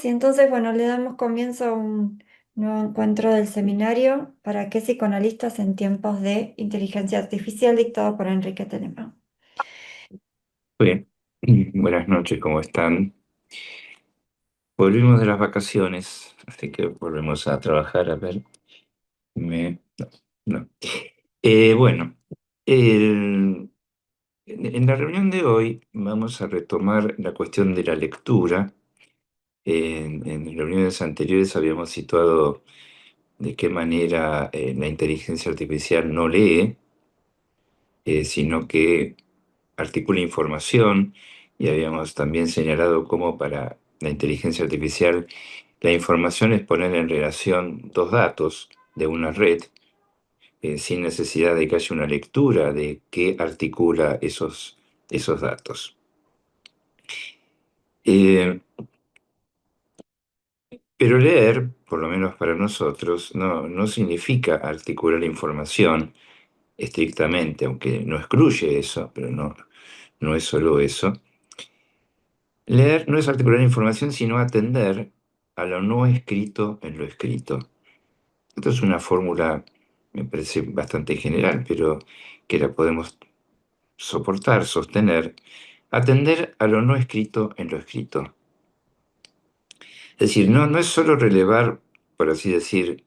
Sí, entonces, bueno, le damos comienzo a un nuevo encuentro del seminario ¿Para qué psicoanalistas en tiempos de inteligencia artificial? Dictado por Enrique Telemann. Bien, buenas noches, ¿cómo están? Volvimos de las vacaciones, así que volvemos a trabajar. A ver, no, no. Bueno, el- en la reunión de hoy vamos a retomar la cuestión de la lectura. En reuniones anteriores habíamos situado de qué manera la inteligencia artificial no lee, sino que articula información, y habíamos también señalado cómo para la inteligencia artificial la información es poner en relación dos datos de una red, sin necesidad de que haya una lectura de qué articula esos datos. Eh, pero leer, por lo menos para nosotros, no significa articular información estrictamente, aunque no excluye eso, pero no es solo eso. Leer no es articular información, sino atender a lo no escrito en lo escrito. Esto es una fórmula, me parece bastante general, pero que la podemos soportar, sostener. Atender a lo no escrito en lo escrito. Es decir, no es solo relevar, por así decir,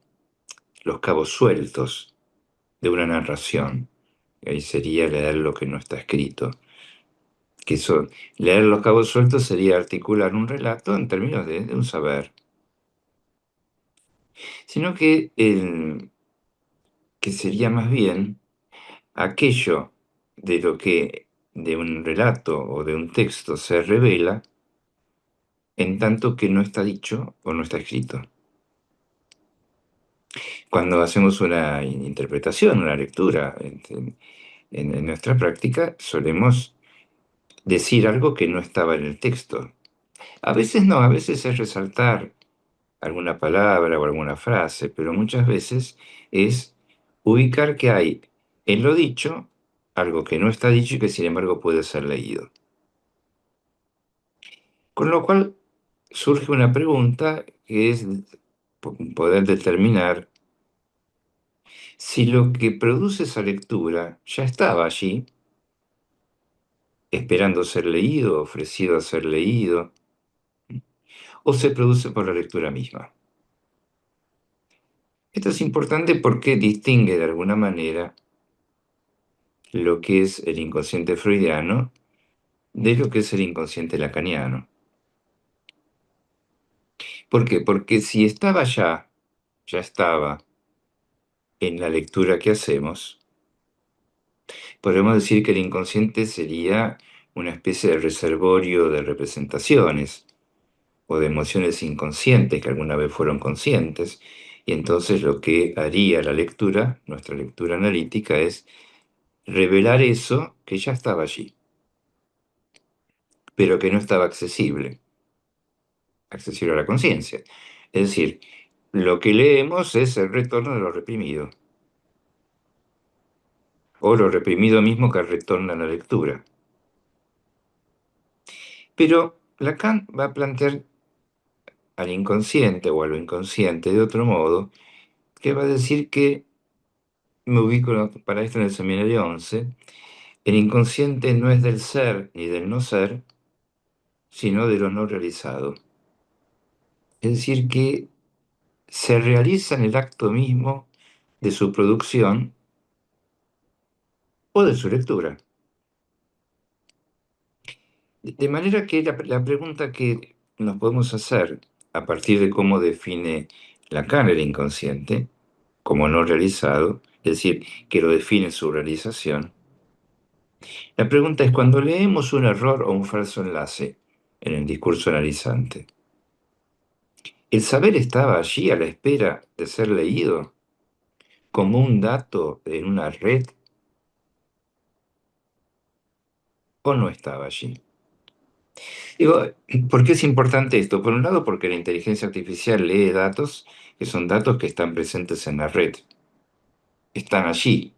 los cabos sueltos de una narración. Ahí sería leer lo que no está escrito. Leer los cabos sueltos sería articular un relato en términos de un saber. Sino que sería más bien aquello de lo que de un relato o de un texto se revela en tanto que no está dicho o no está escrito. Cuando hacemos una interpretación, una lectura en nuestra práctica, solemos decir algo que no estaba en el texto. A veces no, a veces es resaltar alguna palabra o alguna frase, pero muchas veces es ubicar que hay en lo dicho algo que no está dicho y que sin embargo puede ser leído. Con lo cual surge una pregunta que es poder determinar si lo que produce esa lectura ya estaba allí, esperando ser leído, ofrecido a ser leído, o se produce por la lectura misma. Esto es importante porque distingue de alguna manera lo que es el inconsciente freudiano de lo que es el inconsciente lacaniano. ¿Por qué? Porque si estaba ya estaba en la lectura que hacemos, podemos decir que el inconsciente sería una especie de reservorio de representaciones o de emociones inconscientes que alguna vez fueron conscientes, y entonces lo que haría la lectura, nuestra lectura analítica, es revelar eso que ya estaba allí, pero que no estaba accesible a la conciencia. Es decir, lo que leemos es el retorno de lo reprimido, o lo reprimido mismo que retorna a la lectura. Pero Lacan va a plantear al inconsciente o a lo inconsciente de otro modo, que va a decir que, me ubico para esto en el seminario 11, el inconsciente no es del ser ni del no ser, sino de lo no realizado. Es decir, que se realiza en el acto mismo de su producción o de su lectura. De manera que la pregunta que nos podemos hacer a partir de cómo define Lacan el inconsciente, como no realizado, es decir, que lo define su realización, la pregunta es, cuando leemos un error o un falso enlace en el discurso analizante, ¿el saber estaba allí a la espera de ser leído como un dato en una red o no estaba allí? Digo, ¿por qué es importante esto? Por un lado, porque la inteligencia artificial lee datos que son datos que están presentes en la red, están allí,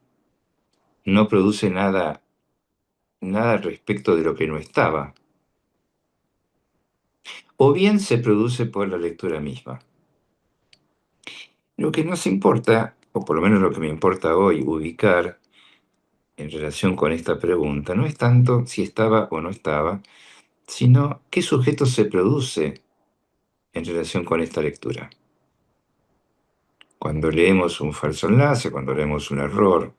no produce nada respecto de lo que no estaba. o bien se produce por la lectura misma. Lo que nos importa, o por lo menos lo que me importa hoy ubicar en relación con esta pregunta, no es tanto si estaba o no estaba, sino qué sujeto se produce en relación con esta lectura. Cuando leemos un falso enlace, cuando leemos un error,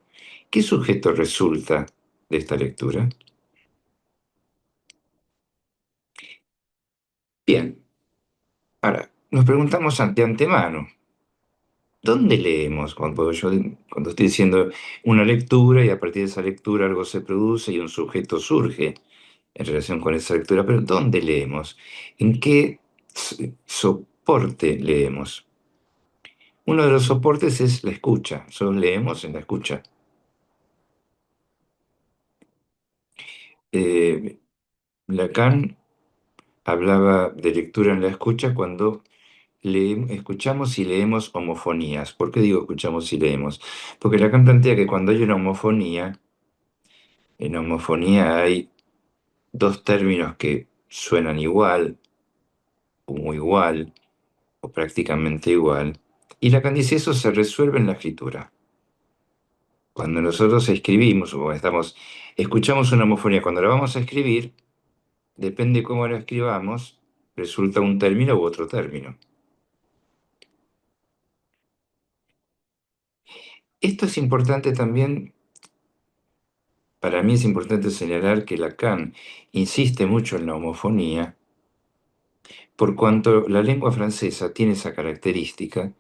¿qué sujeto resulta de esta lectura? Bien, ahora, nos preguntamos de antemano, ¿dónde leemos? Cuando estoy diciendo una lectura y a partir de esa lectura algo se produce y un sujeto surge en relación con esa lectura, pero ¿dónde leemos? ¿En qué soporte leemos? Uno de los soportes es la escucha, solo leemos en la escucha. Eh, Lacan hablaba de lectura en la escucha cuando escuchamos y leemos homofonías. ¿Por qué digo escuchamos y leemos? Porque Lacan plantea que cuando hay una homofonía, en homofonía hay dos términos que suenan igual, o muy igual, o prácticamente igual, y Lacan dice eso se resuelve en la escritura. Cuando nosotros escribimos o escuchamos una homofonía, cuando la vamos a escribir, depende cómo la escribamos, resulta un término u otro término. Esto es importante también, para mí es importante señalar que Lacan insiste mucho en la homofonía, por cuanto la lengua francesa tiene esa característica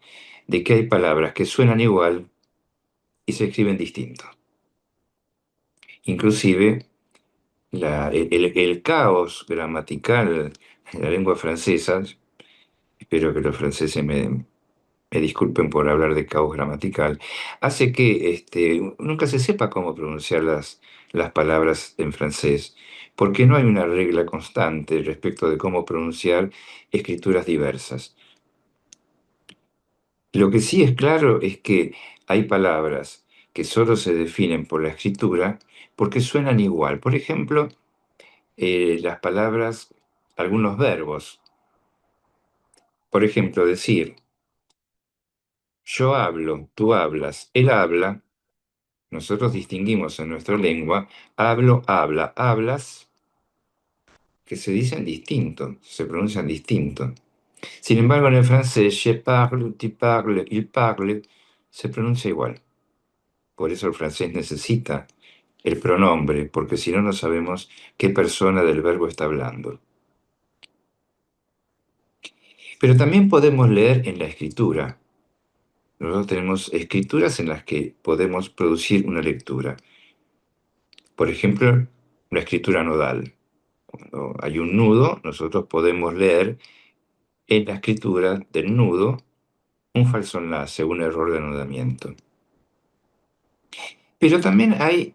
de que hay palabras que suenan igual y se escriben distinto. Inclusive el caos gramatical en la lengua francesa, espero que los franceses me disculpen por hablar de caos gramatical, hace que nunca se sepa cómo pronunciar las palabras en francés, porque no hay una regla constante respecto de cómo pronunciar escrituras diversas. Lo que sí es claro es que hay palabras que solo se definen por la escritura porque suenan igual. Por ejemplo, las palabras, algunos verbos. Por ejemplo, decir, yo hablo, tú hablas, él habla. Nosotros distinguimos en nuestra lengua hablo, habla, hablas, que se dicen distinto, se pronuncian distinto. Sin embargo, en el francés, je parle, tu parles, il parle, se pronuncia igual. Por eso el francés necesita el pronombre, porque si no, no sabemos qué persona del verbo está hablando. Pero también podemos leer en la escritura. Nosotros tenemos escrituras en las que podemos producir una lectura. Por ejemplo, la escritura nodal. Cuando hay un nudo, nosotros podemos leer en la escritura del nudo un falso enlace, un error de anudamiento. Pero también hay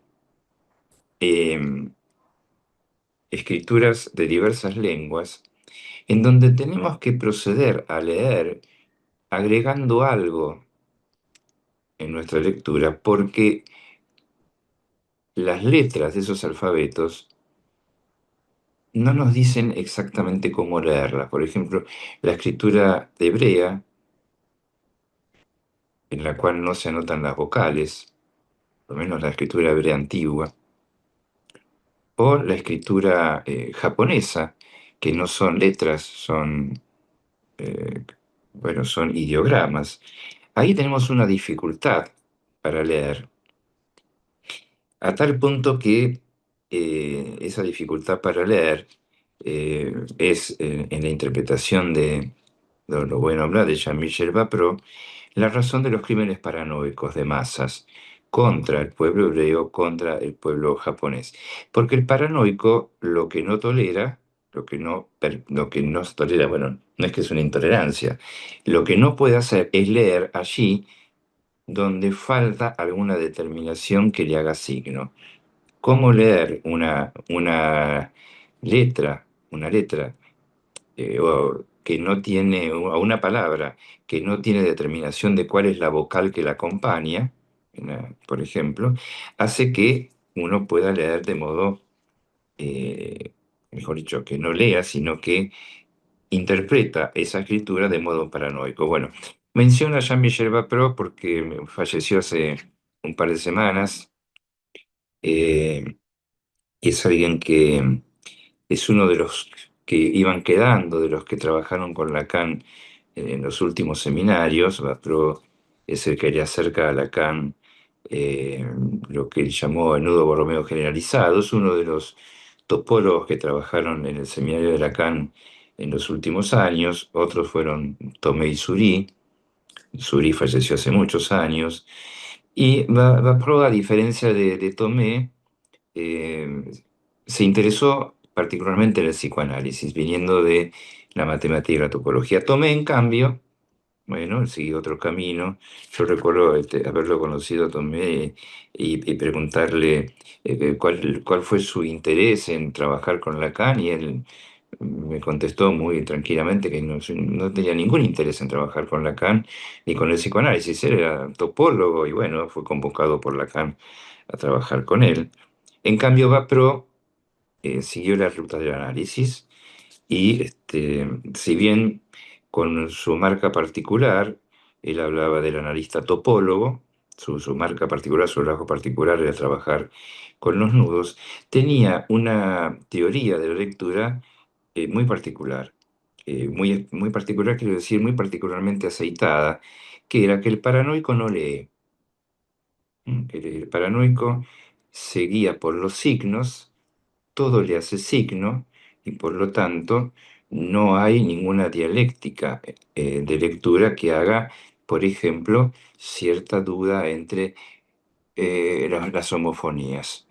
eh, escrituras de diversas lenguas en donde tenemos que proceder a leer agregando algo en nuestra lectura porque las letras de esos alfabetos no nos dicen exactamente cómo leerlas. Por ejemplo, la escritura hebrea, en la cual no se anotan las vocales, por lo menos la escritura hebrea antigua, o la escritura japonesa, que no son letras, eh, bueno, son ideogramas. Ahí tenemos una dificultad para leer, a tal punto que esa dificultad para leer es en la interpretación de, lo bueno hablar de Jean-Michel Bapro, la razón de los crímenes paranoicos de masas contra el pueblo hebreo, contra el pueblo japonés. Porque el paranoico lo que no tolera, lo que no tolera, bueno, no es que es una intolerancia, lo que no puede hacer es leer allí donde falta alguna determinación que le haga signo. ¿Cómo leer una letra o que no tiene, o una palabra que no tiene determinación de cuál es la vocal que la acompaña, por ejemplo, hace que uno pueda leer de modo, mejor dicho, que no lea, sino que interpreta esa escritura de modo paranoico. Bueno, menciona a Jean-Michel Bapro porque falleció hace un par de semanas. eh, es alguien que es uno de los que iban quedando, de los que trabajaron con Lacan en los últimos seminarios. Bapro es el que le acerca a Lacan eh, lo que él llamó el nudo borromeo generalizado. Es uno de los topólogos que trabajaron en el seminario de Lacan en los últimos años. Otros fueron Tomé y Suri. Suri falleció hace muchos años. Y Bapro, a diferencia de Tomé, eh, se interesó particularmente en el psicoanálisis, viniendo de la matemática y la topología. Tomé, en cambio, bueno, él siguió otro camino. Yo recuerdo haberlo conocido a Tomé y preguntarle cuál fue su interés en trabajar con Lacan, y él me contestó muy tranquilamente que no tenía ningún interés en trabajar con Lacan ni con el psicoanálisis. Él era topólogo y bueno, fue convocado por Lacan a trabajar con él. En cambio, Bapro siguió la ruta del análisis y si bien con su marca particular, él hablaba del analista topólogo, su marca particular, su trabajo particular era trabajar con los nudos, tenía una teoría de la lectura muy particular. Muy particular, quiero decir, muy particularmente aceitada, que era que el paranoico no lee. Que el paranoico se guía por los signos, todo le hace signo y por lo tanto no hay ninguna dialéctica de lectura que haga, por ejemplo, cierta duda entre las homofonías.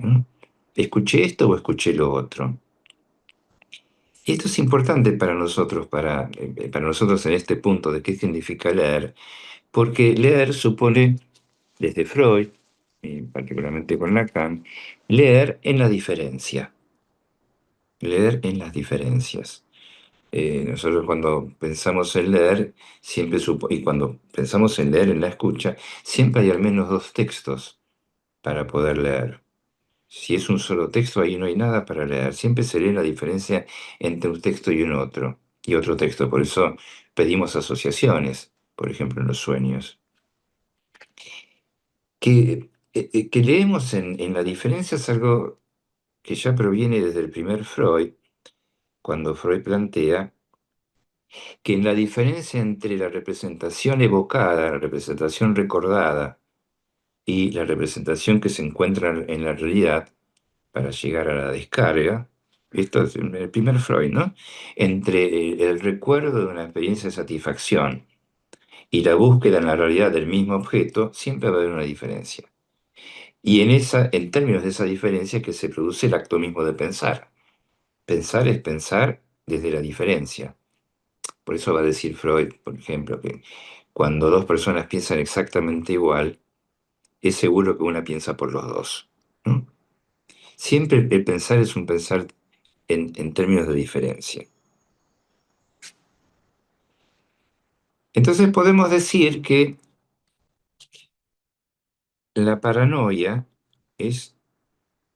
¿Escuché esto o escuché lo otro? Y esto es importante para nosotros en este punto de qué significa leer, porque leer supone, desde Freud, y particularmente con Lacan, leer en la diferencia, leer en las diferencias. Nosotros cuando pensamos en leer, y cuando pensamos en leer en la escucha, siempre hay al menos dos textos para poder leer. Si es un solo texto, ahí no hay nada para leer. Siempre se lee la diferencia entre un texto y un otro, y otro texto. Por eso pedimos asociaciones, por ejemplo, en los sueños. Que leemos en la diferencia es algo que ya proviene desde el primer Freud, cuando Freud plantea que en la diferencia entre la representación evocada, la representación recordada y la representación que se encuentra en la realidad para llegar a la descarga, esto es el primer Freud, ¿no? Entre el recuerdo de una experiencia de satisfacción y la búsqueda en la realidad del mismo objeto, siempre va a haber una diferencia. Y en términos de esa diferencia que se produce el acto mismo de pensar. Pensar es pensar desde la diferencia. Por eso va a decir Freud, por ejemplo, que cuando dos personas piensan exactamente igual, es seguro que una piensa por los dos, ¿no? Siempre el pensar es un pensar en términos de diferencia. Entonces podemos decir que la paranoia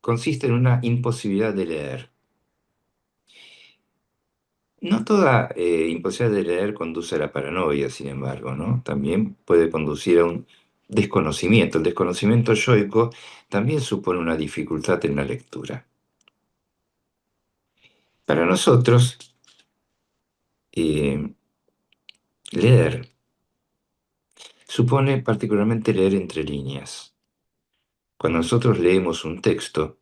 consiste en una imposibilidad de leer. No toda imposibilidad de leer conduce a la paranoia, sin embargo, ¿no? También puede conducir a un desconocimiento. El desconocimiento yoico también supone una dificultad en la lectura. Para nosotros, eh, leer supone particularmente leer entre líneas. Cuando nosotros leemos un texto,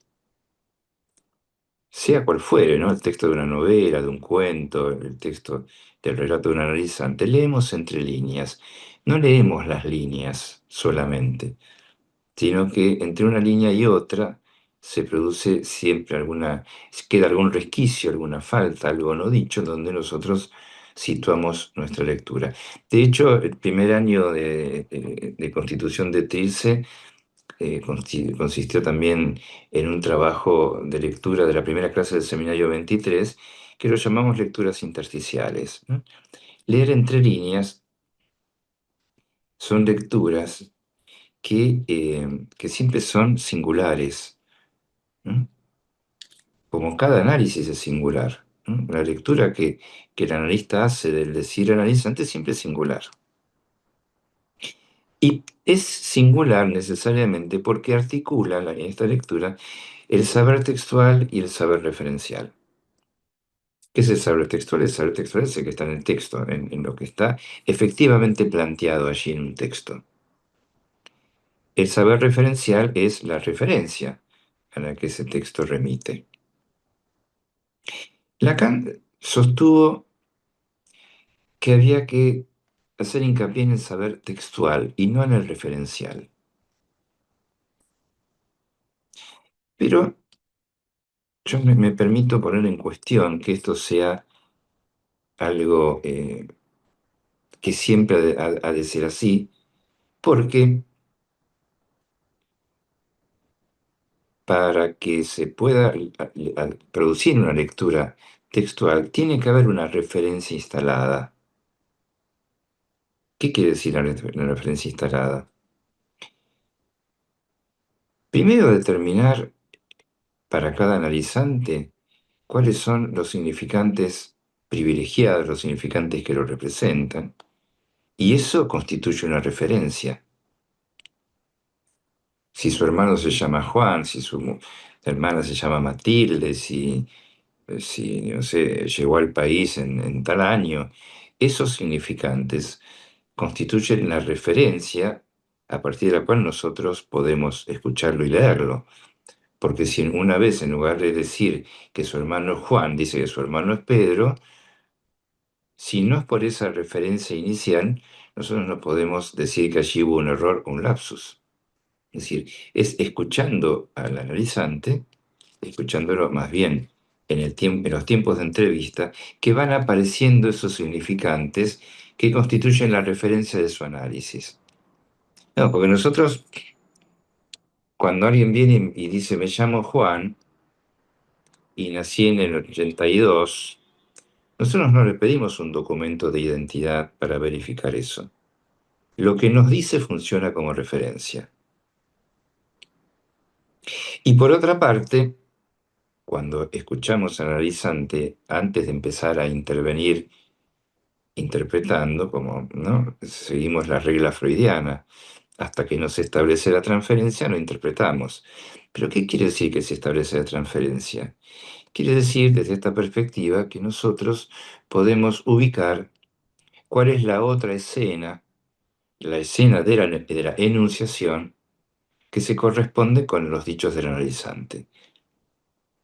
sea cual fuere, ¿no? El texto de una novela, de un cuento, el texto del relato de un analizante, leemos entre líneas. No leemos las líneas solamente, sino que entre una línea y otra se produce siempre queda algún resquicio, alguna falta, algo no dicho, donde nosotros situamos nuestra lectura. De hecho, el primer año de constitución de TILSE consistió también en un trabajo de lectura de la primera clase del seminario 23, que lo llamamos lecturas intersticiales, ¿no? Leer entre líneas son lecturas que siempre son singulares, ¿no? Como cada análisis es singular. ¿no? La lectura que el analista hace del decir analizante siempre es singular. Y es singular necesariamente porque articula en esta lectura el saber textual y el saber referencial. ¿Qué es el saber textual? El saber textual es el que está en el texto, en lo que está efectivamente planteado allí en un texto. El saber referencial es la referencia a la que ese texto remite. Lacan sostuvo que había que hacer hincapié en el saber textual y no en el referencial. Pero yo me permito poner en cuestión que esto sea algo que siempre ha de ser así, porque para que se pueda producir una lectura textual, tiene que haber una referencia instalada. ¿Qué quiere decir la referencia instalada? Primero, determinar para cada analizante cuáles son los significantes privilegiados, los significantes que lo representan, y eso constituye una referencia. Si su hermano se llama Juan, si su hermana se llama Matilde, si no sé, llegó al país en tal año, esos significantes constituyen la referencia a partir de la cual nosotros podemos escucharlo y leerlo. Porque si una vez en lugar de decir que su hermano es Juan, dice que su hermano es Pedro, si no es por esa referencia inicial, nosotros no podemos decir que allí hubo un error o un lapsus. Es decir, es escuchando al analizante, escuchándolo más bien en los tiempos de entrevista, que van apareciendo esos significantes que constituyen la referencia de su análisis. No, porque nosotros, cuando alguien viene y dice, me llamo Juan y nací en el 82, nosotros no le pedimos un documento de identidad para verificar eso. Lo que nos dice funciona como referencia. Y por otra parte, cuando escuchamos al analizante, antes de empezar a intervenir interpretando, como ¿no? Seguimos la regla freudiana, hasta que no se establece la transferencia, no interpretamos. Pero ¿qué quiere decir que se establece la transferencia? Quiere decir, desde esta perspectiva, que nosotros podemos ubicar cuál es la otra escena, la escena de la enunciación, que se corresponde con los dichos del analizante.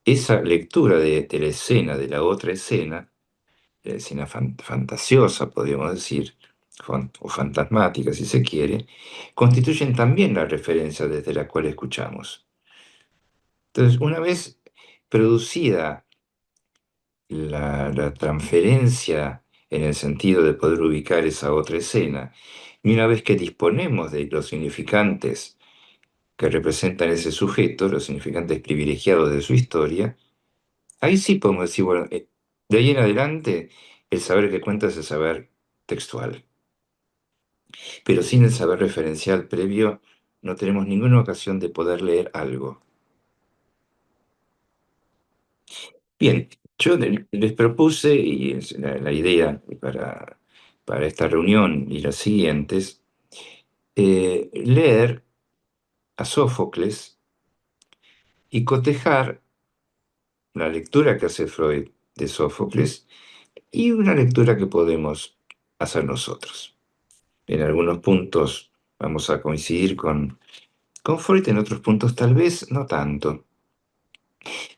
Esa lectura de la escena, de la otra escena, la escena fantasiosa, podríamos decir, o fantasmática, si se quiere, constituyen también la referencia desde la cual escuchamos. Entonces, una vez producida la transferencia en el sentido de poder ubicar esa otra escena, y una vez que disponemos de los significantes que representan ese sujeto, los significantes privilegiados de su historia, ahí sí podemos decir, bueno, de ahí en adelante el saber que cuenta es el saber textual. Pero sin el saber referencial previo no tenemos ninguna ocasión de poder leer algo. Bien, yo les propuse, y es la idea para esta reunión y las siguientes, leer a Sófocles y cotejar la lectura que hace Freud de Sófocles y una lectura que podemos hacer nosotros. En algunos puntos vamos a coincidir con Freud, en otros puntos tal vez no tanto.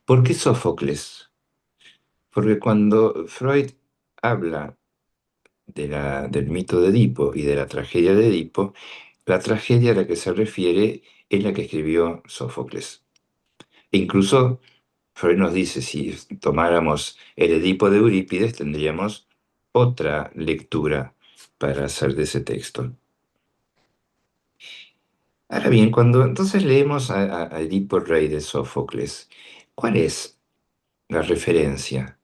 ¿Por qué Sófocles? Porque cuando Freud habla del mito de Edipo y de la tragedia de Edipo, la tragedia a la que se refiere es la que escribió Sófocles. E incluso Freud nos dice, si tomáramos el Edipo de Eurípides, tendríamos otra lectura para hacer de ese texto. Ahora bien, cuando entonces leemos a Edipo Rey de Sófocles, ¿cuál es la referencia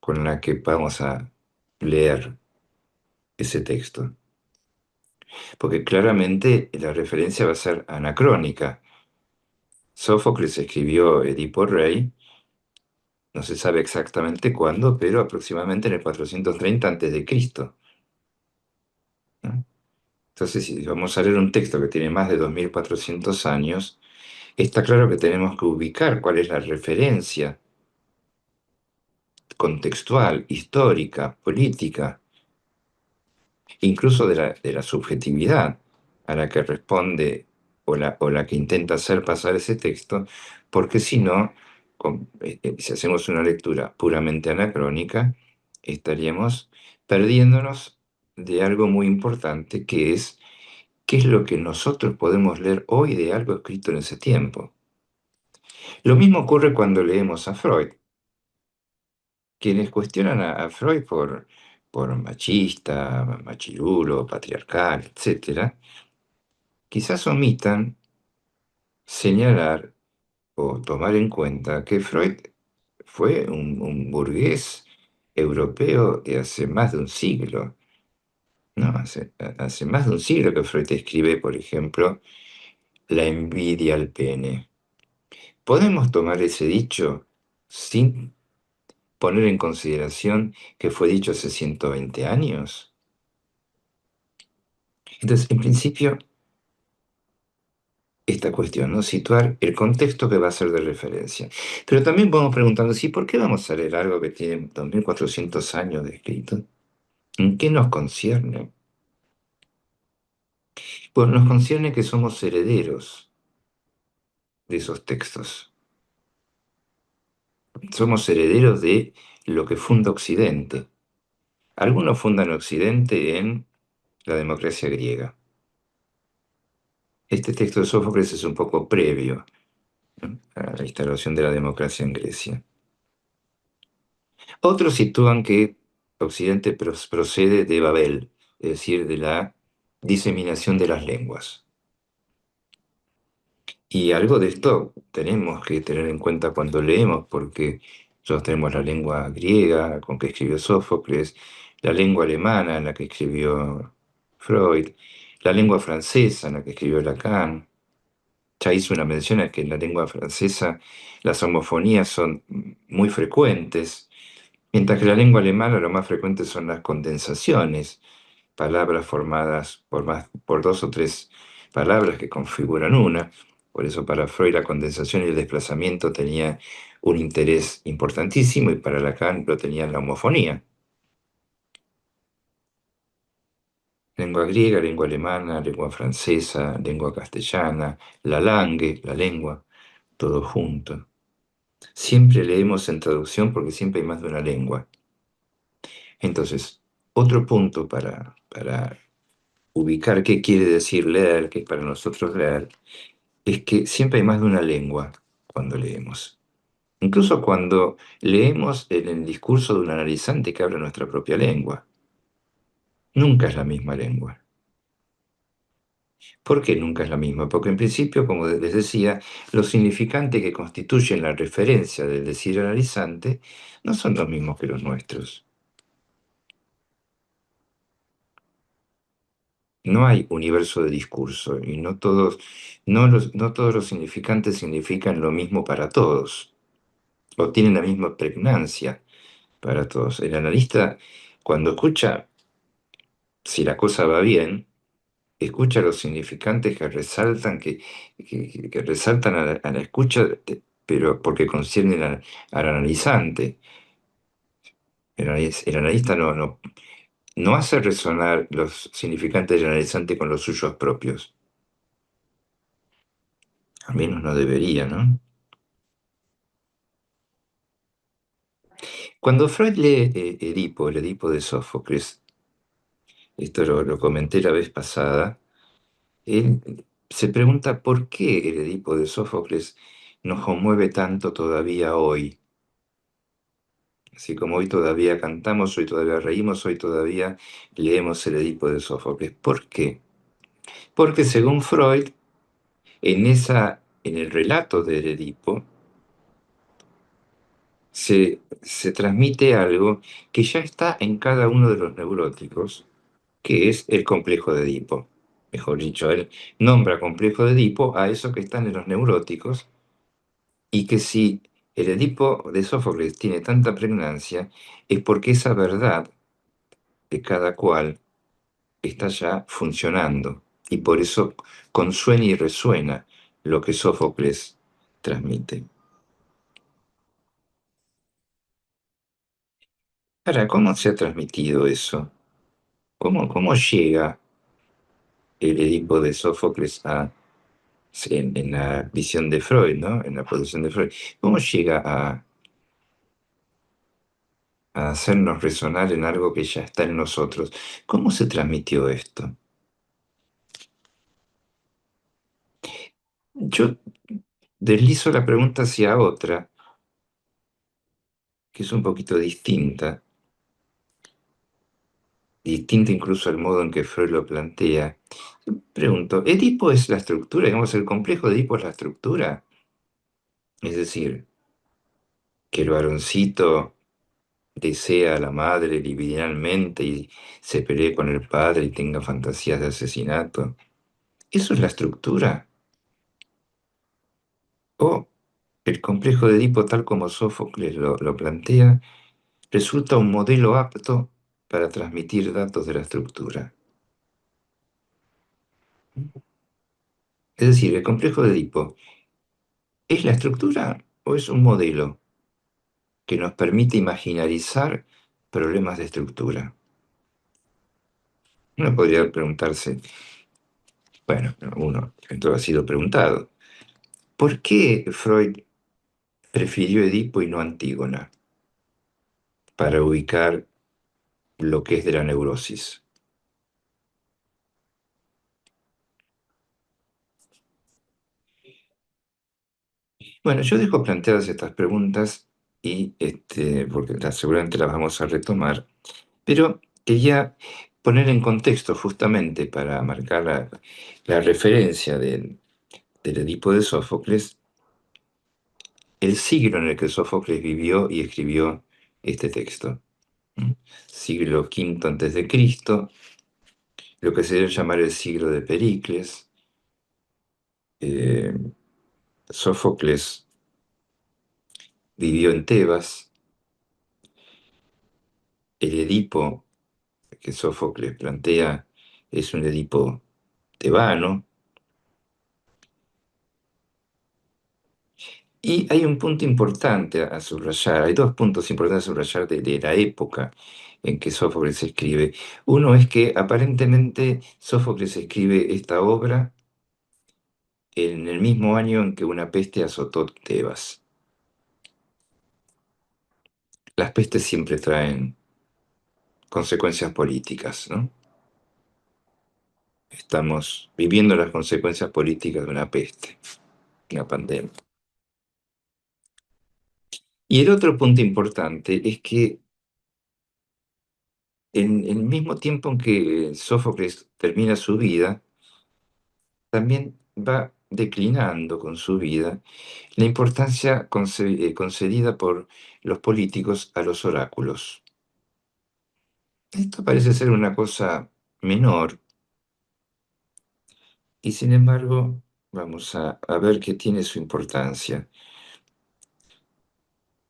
con la que vamos a leer ese texto? Porque claramente la referencia va a ser anacrónica. Sófocles escribió Edipo Rey No se sabe exactamente cuándo, pero aproximadamente en el 430 antes de Cristo, ¿no? Entonces, si vamos a leer un texto que tiene más de 2400 años, está claro que tenemos que ubicar cuál es la referencia contextual, histórica, política, incluso de la subjetividad a la que responde o la que intenta hacer pasar ese texto, porque si no, si hacemos una lectura puramente anacrónica, estaríamos perdiéndonos de algo muy importante, que es qué es lo que nosotros podemos leer hoy de algo escrito en ese tiempo. Lo mismo ocurre cuando leemos a Freud. Quienes cuestionan a Freud por machista, machirulo, patriarcal, etcétera, quizás omitan señalar o tomar en cuenta que Freud fue un burgués europeo de hace más de un siglo, ¿no? Hace más de un siglo que Freud escribe, por ejemplo, La envidia al pene. ¿Podemos tomar ese dicho sin poner en consideración que fue dicho hace 120 años? Entonces, en principio, esta cuestión, ¿no? Situar el contexto que va a ser de referencia. Pero también vamos preguntando, ¿sí, por qué vamos a leer algo que tiene 2400 años de escrito? ¿En qué nos concierne? Pues nos concierne que somos herederos de esos textos. Somos herederos de lo que funda Occidente. Algunos fundan Occidente en la democracia griega. Este texto de Sófocles es un poco previo, ¿no?, a la instalación de la democracia en Grecia. Otros sitúan que Occidente procede de Babel, es decir, de la diseminación de las lenguas. Y algo de esto tenemos que tener en cuenta cuando leemos, porque nosotros tenemos la lengua griega con que escribió Sófocles, la lengua alemana en la que escribió Freud, la lengua francesa en la que escribió Lacan. Ya hice una mención a que en la lengua francesa las homofonías son muy frecuentes, mientras que en la lengua alemana lo más frecuente son las condensaciones, palabras formadas por dos o tres palabras que configuran una. Por eso para Freud la condensación y el desplazamiento tenía un interés importantísimo, y para Lacan lo tenía en la homofonía. Lengua griega, lengua alemana, lengua francesa, lengua castellana, la langue, la lengua, todo junto. Siempre leemos en traducción porque siempre hay más de una lengua. Entonces, otro punto para ubicar qué quiere decir leer, qué es para nosotros leer, es que siempre hay más de una lengua cuando leemos. Incluso cuando leemos en el discurso de un analizante que habla nuestra propia lengua, nunca es la misma lengua. ¿Por qué nunca es la misma? Porque en principio, como les decía, los significantes que constituyen la referencia del decir analizante no son los mismos que los nuestros. No hay universo de discurso y no todos los significantes significan lo mismo para todos o tienen la misma pregnancia para todos. El analista, cuando escucha si la cosa va bien, escucha los significantes que resaltan, que resaltan a la escucha, pero porque conciernen al analizante. El analista no hace resonar los significantes del analizante con los suyos propios. Al menos no debería, ¿no? Cuando Freud lee Edipo, el Edipo de Sófocles, esto lo comenté la vez pasada, él se pregunta por qué el Edipo de Sófocles nos conmueve tanto todavía hoy. Así como hoy todavía cantamos, hoy todavía reímos, hoy todavía leemos el Edipo de Sófocles. ¿Por qué? Porque según Freud, en el relato del Edipo, se transmite algo que ya está en cada uno de los neuróticos, que es el complejo de Edipo. Mejor dicho, él nombra complejo de Edipo a eso que están en los neuróticos, y que si el Edipo de Sófocles tiene tanta pregnancia es porque esa verdad de cada cual está ya funcionando y por eso consuena y resuena lo que Sófocles transmite. Ahora, ¿cómo se ha transmitido eso? ¿Cómo llega el Edipo de Sófocles en la visión de Freud, ¿no? En la producción de Freud? ¿Cómo llega a hacernos resonar en algo que ya está en nosotros? ¿Cómo se transmitió esto? Yo deslizo la pregunta hacia otra, que es un poquito distinta, distinta incluso al modo en que Freud lo plantea. Pregunto, ¿Edipo es la estructura? Digamos, el complejo de Edipo es la estructura. Es decir, que el varoncito desea a la madre libidinalmente y se pelee con el padre y tenga fantasías de asesinato. ¿Eso es la estructura? ¿O el complejo de Edipo, tal como Sófocles lo plantea, resulta un modelo apto para transmitir datos de la estructura? Es decir, el complejo de Edipo, ¿es la estructura o es un modelo que nos permite imaginarizar problemas de estructura? Uno podría preguntarse, bueno, uno, esto ha sido preguntado, ¿por qué Freud prefirió Edipo y no Antígona para ubicar lo que es de la neurosis? Bueno, yo dejo planteadas estas preguntas y porque seguramente las vamos a retomar, pero quería poner en contexto justamente para marcar la referencia del Edipo de Sófocles, el siglo en el que Sófocles vivió y escribió este texto. ¿Mm? Siglo V antes de Cristo, lo que se debe llamar el siglo de Pericles. Eh, Sófocles vivió en Tebas. El Edipo que Sófocles plantea es un Edipo tebano. Y hay un punto importante a subrayar, hay dos puntos importantes a subrayar de la época en que Sófocles escribe. Uno es que aparentemente Sófocles escribe esta obra en el mismo año en que una peste azotó Tebas. Las pestes siempre traen consecuencias políticas, ¿no? Estamos viviendo las consecuencias políticas de una peste, una pandemia. Y el otro punto importante es que en el mismo tiempo en que Sófocles termina su vida, también va declinando con su vida la importancia concedida por los políticos a los oráculos. Esto parece ser una cosa menor y sin embargo vamos a ver que tiene su importancia.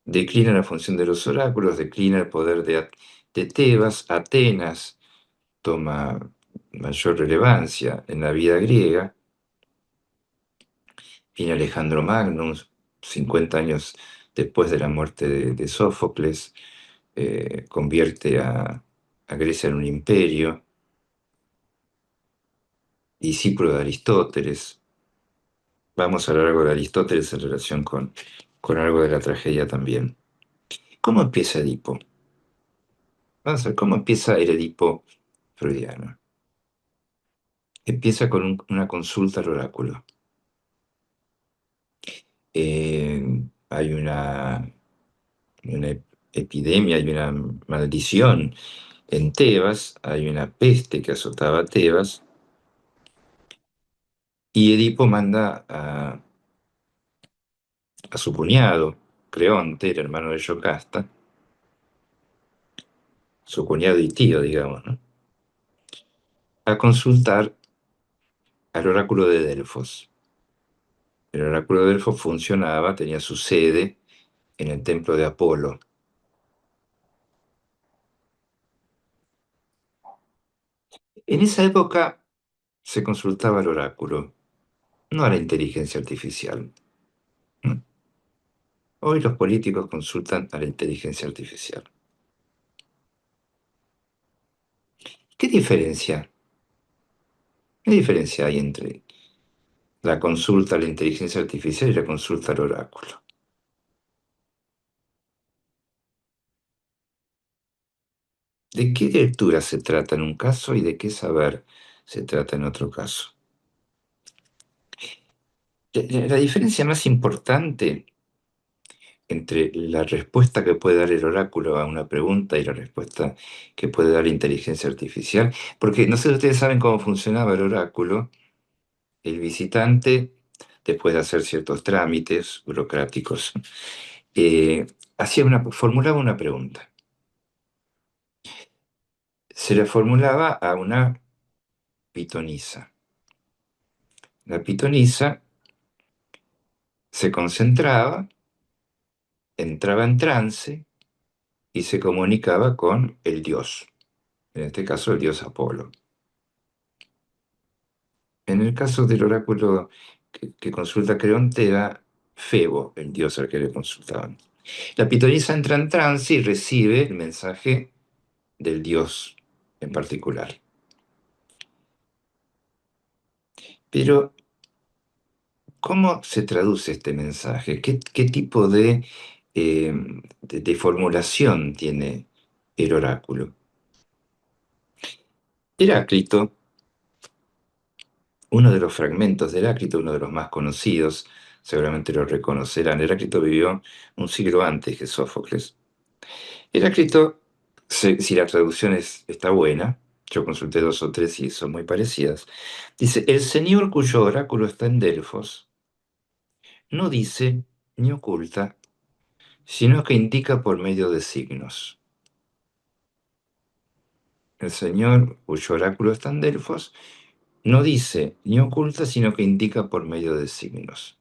Declina la función de los oráculos, declina el poder de Tebas, Atenas toma mayor relevancia en la vida griega. Viene Alejandro Magno, 50 años después de la muerte de Sófocles, convierte a Grecia en un imperio, discípulo de Aristóteles. Vamos a hablar algo de Aristóteles en relación con algo de la tragedia también. ¿Cómo empieza Edipo? Vamos a ver, ¿cómo empieza el Edipo freudiano? Empieza con una consulta al oráculo. Hay una epidemia, hay una maldición en Tebas, hay una peste que azotaba a Tebas, y Edipo manda a su cuñado, Creonte, el hermano de Yocasta, su cuñado y tío, digamos, ¿no? A consultar al oráculo de Delfos. El oráculo de Delfos funcionaba, tenía su sede en el templo de Apolo. En esa época se consultaba al oráculo, no a la inteligencia artificial. ¿No? Hoy los políticos consultan a la inteligencia artificial. ¿Qué diferencia? ¿Qué diferencia hay entre la consulta a la inteligencia artificial y la consulta al oráculo? ¿De qué lectura se trata en un caso y de qué saber se trata en otro caso? La diferencia más importante entre la respuesta que puede dar el oráculo a una pregunta y la respuesta que puede dar la inteligencia artificial, porque no sé si ustedes saben cómo funcionaba el oráculo. El visitante, después de hacer ciertos trámites burocráticos, eh, formulaba una pregunta. Se la formulaba a una pitonisa. La pitonisa se concentraba, entraba en trance y se comunicaba con el dios, en este caso el dios Apolo. En el caso del oráculo que consulta Creonte era Febo, el dios al que le consultaban. La pitonisa entra en trance y recibe el mensaje del dios en particular. Pero, ¿cómo se traduce este mensaje? ¿Qué tipo de formulación tiene el oráculo? Heráclito, uno de los fragmentos de Heráclito, uno de los más conocidos, seguramente lo reconocerán. Heráclito vivió un siglo antes que Sófocles. Heráclito, si la traducción está buena, yo consulté dos o tres y son muy parecidas, dice, el señor cuyo oráculo está en Delfos no dice ni oculta, sino que indica por medio de signos. El señor cuyo oráculo está en Delfos no dice ni oculta, sino que indica por medio de signos.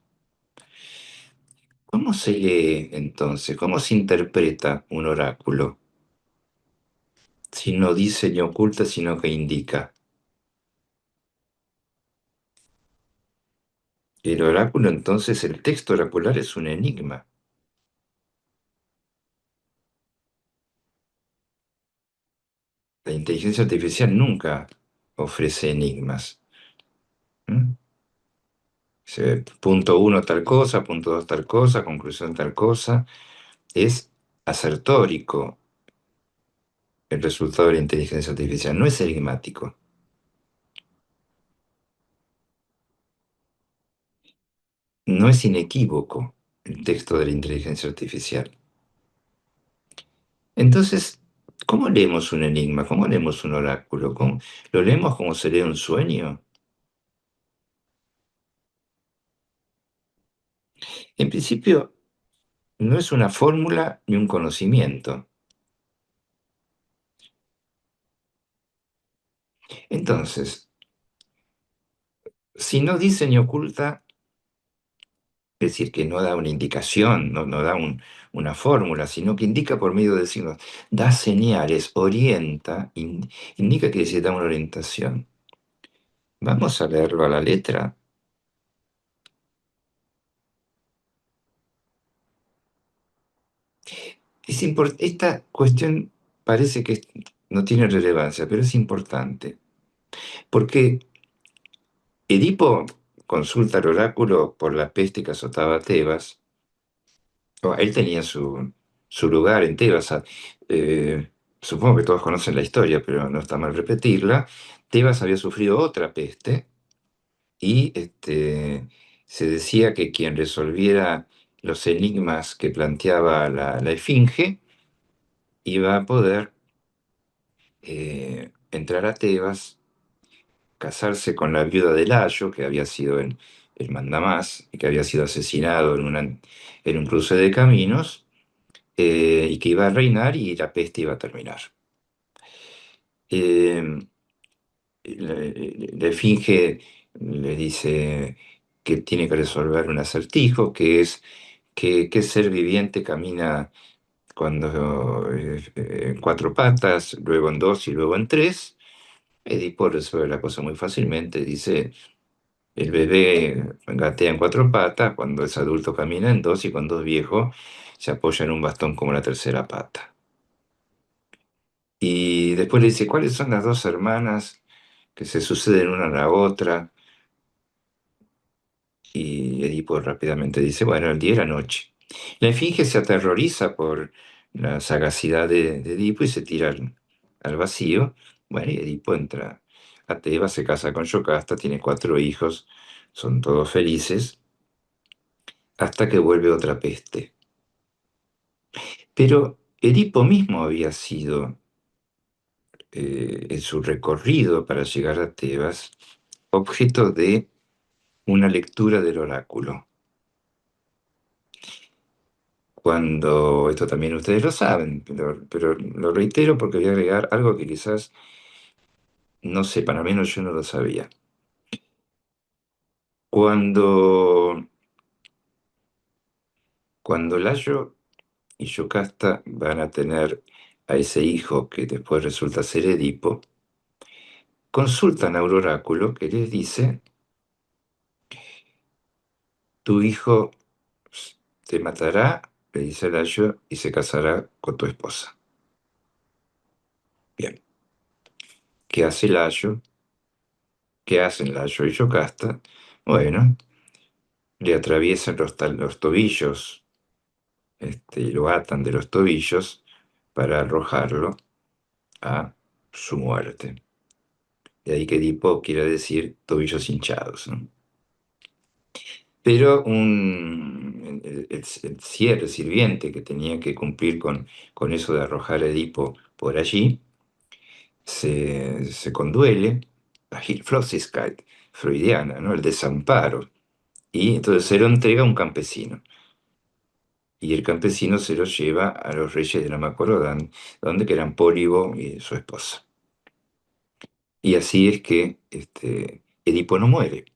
¿Cómo se lee entonces? ¿Cómo se interpreta un oráculo si no dice ni oculta, sino que indica? El oráculo entonces, el texto oracular es un enigma. La inteligencia artificial nunca ofrece enigmas. ¿Mm? Punto uno tal cosa, punto dos tal cosa, conclusión tal cosa. Es asertórico el resultado de la inteligencia artificial, no es enigmático, no es inequívoco el texto de la inteligencia artificial. Entonces, ¿cómo leemos un enigma? ¿Cómo leemos un oráculo? ¿Lo leemos como se lee un sueño? En principio, no es una fórmula ni un conocimiento. Entonces, si no dice ni oculta, es decir, que no da una indicación, no da una fórmula, sino que indica por medio de signos, da señales, orienta, indica que se da una orientación. Vamos a leerlo a la letra. Esta cuestión parece que no tiene relevancia, pero es importante, porque Edipo consulta al oráculo por la peste que azotaba a Tebas. Él tenía su lugar en Tebas. Supongo que todos conocen la historia, pero no está mal repetirla. Tebas había sufrido otra peste y se decía que quien resolviera los enigmas que planteaba la Esfinge iba a poder entrar a Tebas, casarse con la viuda de Layo, que había sido el mandamás y que había sido asesinado en un cruce de caminos, y que iba a reinar y la peste iba a terminar. Eh, la Esfinge le dice que tiene que resolver un acertijo, que es ¿Qué ser viviente camina cuando en cuatro patas, luego en dos y luego en tres? Edipo resuelve la cosa muy fácilmente. Dice, el bebé gatea en cuatro patas, cuando es adulto camina en dos y cuando es viejo se apoya en un bastón como la tercera pata. Y después le dice, ¿cuáles son las dos hermanas que se suceden una a la otra? Y Edipo rápidamente dice, bueno, el día y la noche. La Esfinge se aterroriza por la sagacidad de Edipo y se tira al vacío. Bueno, y Edipo entra a Tebas, se casa con Yocasta, tiene cuatro hijos, son todos felices, hasta que vuelve otra peste. Pero Edipo mismo había sido, en su recorrido para llegar a Tebas, objeto de una lectura del oráculo. Cuando, esto también ustedes lo saben, pero lo reitero porque voy a agregar algo que quizás no sepan, al menos yo no lo sabía. Cuando, cuando Layo y Yocasta van a tener a ese hijo que después resulta ser Edipo, consultan a un oráculo que les dice, tu hijo te matará, le dice Layo, y se casará con tu esposa. Bien, ¿qué hace Layo? ¿Qué hacen Layo y Yocasta? Bueno, le atraviesan los tobillos, y lo atan de los tobillos para arrojarlo a su muerte. De ahí que Edipo quiere decir tobillos hinchados, ¿no? Pero el sirviente que tenía que cumplir con eso de arrojar a Edipo por allí, se conduele, la Hilflosigkeit freudiana, ¿no? El desamparo, y entonces se lo entrega a un campesino. Y el campesino se lo lleva a los reyes de la Macorodan, donde que eran Pólibo y su esposa. Y así es que Edipo no muere.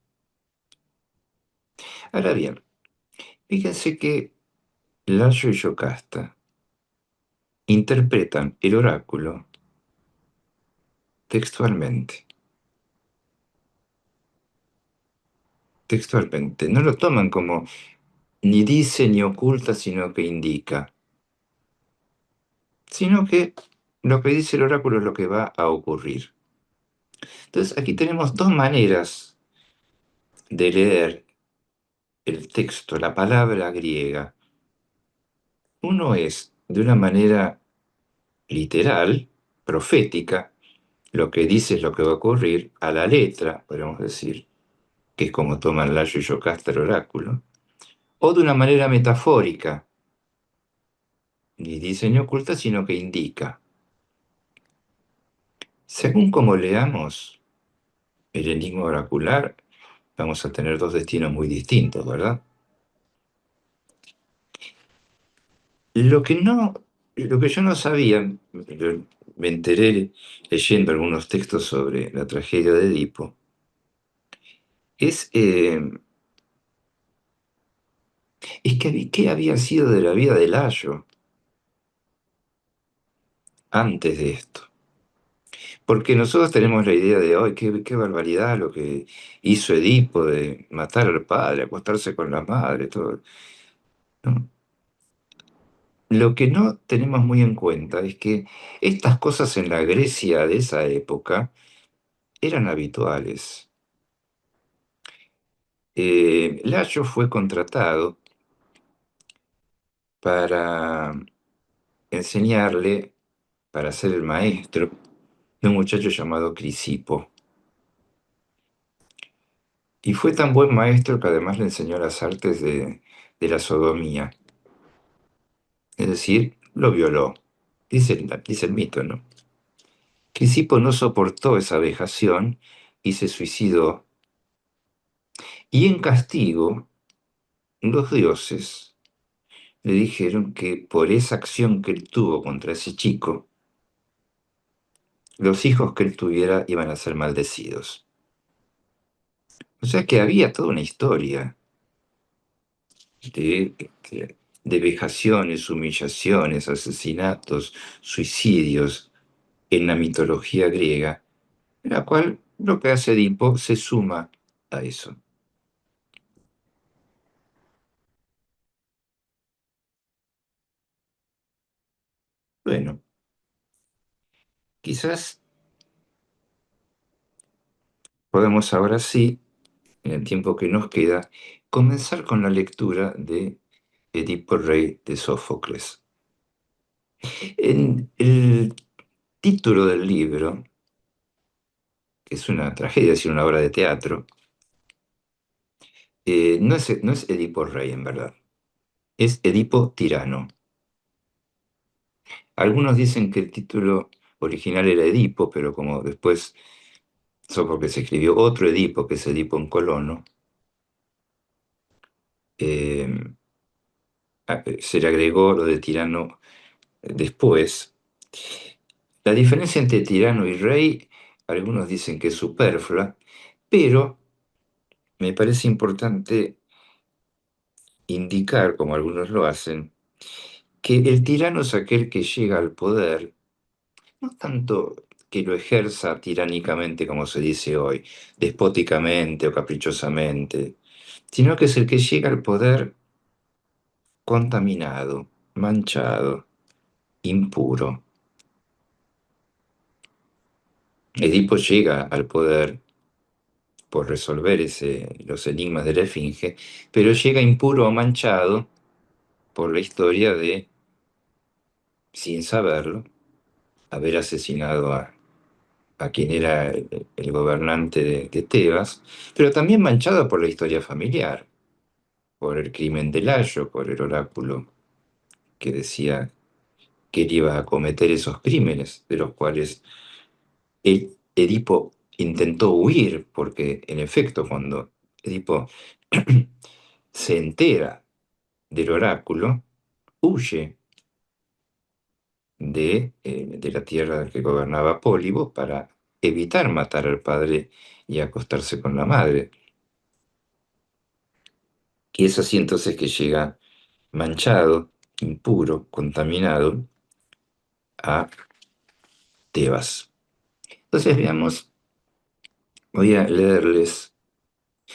Ahora bien, fíjense que Layo y Yocasta interpretan el oráculo textualmente. Textualmente. No lo toman como ni dice ni oculta, sino que indica. Sino que lo que dice el oráculo es lo que va a ocurrir. Entonces aquí tenemos dos maneras de leer el texto, la palabra griega. Uno es de una manera literal, profética, lo que dice es lo que va a ocurrir a la letra, podemos decir, que es como toman Layo y Yocasta el oráculo, o de una manera metafórica, ni dice ni oculta, sino que indica. Según como leamos el enigma oracular, vamos a tener dos destinos muy distintos, ¿verdad? Lo que no, lo que yo no sabía, me enteré leyendo algunos textos sobre la tragedia de Edipo, es que qué había sido de la vida de Layo antes de esto. Porque nosotros tenemos la idea de, hoy qué barbaridad lo que hizo Edipo de matar al padre, acostarse con la madre, todo, ¿no? Lo que no tenemos muy en cuenta es que estas cosas en la Grecia de esa época eran habituales. Layo fue contratado para enseñarle, para ser el maestro de un muchacho llamado Crisipo. Y fue tan buen maestro que además le enseñó las artes de la sodomía, es decir, lo violó. Dice el mito, ¿no? Crisipo no soportó esa vejación y se suicidó. Y en castigo, los dioses le dijeron que por esa acción que él tuvo contra ese chico, los hijos que él tuviera iban a ser maldecidos. O sea que había toda una historia de vejaciones, humillaciones, asesinatos, suicidios en la mitología griega, en la cual lo que hace Edipo se suma a eso. Bueno, quizás podemos ahora sí, en el tiempo que nos queda, comenzar con la lectura de Edipo Rey de Sófocles. En el título del libro, que es una tragedia, es decir, una obra de teatro, no es Edipo Rey en verdad, es Edipo Tirano. Algunos dicen que el título original era Edipo, pero como después, eso porque se escribió otro Edipo, que es Edipo en Colono, eh, se le agregó lo de tirano después. La diferencia entre tirano y rey, algunos dicen que es superflua, pero me parece importante indicar, como algunos lo hacen, que el tirano es aquel que llega al poder, no tanto que lo ejerza tiránicamente como se dice hoy, despóticamente o caprichosamente, sino que es el que llega al poder contaminado, manchado, impuro. Edipo llega al poder por resolver los enigmas de la Esfinge, pero llega impuro o manchado por la historia de, sin saberlo, haber asesinado a quien era el gobernante de Tebas, pero también manchado por la historia familiar, por el crimen de Layo, por el oráculo que decía que él iba a cometer esos crímenes, de los cuales Edipo intentó huir, porque en efecto cuando Edipo se entera del oráculo, huye de la tierra que gobernaba Pólibo para evitar matar al padre y acostarse con la madre. Y es así entonces que llega manchado, impuro, contaminado a Tebas. Entonces veamos, voy a leerles,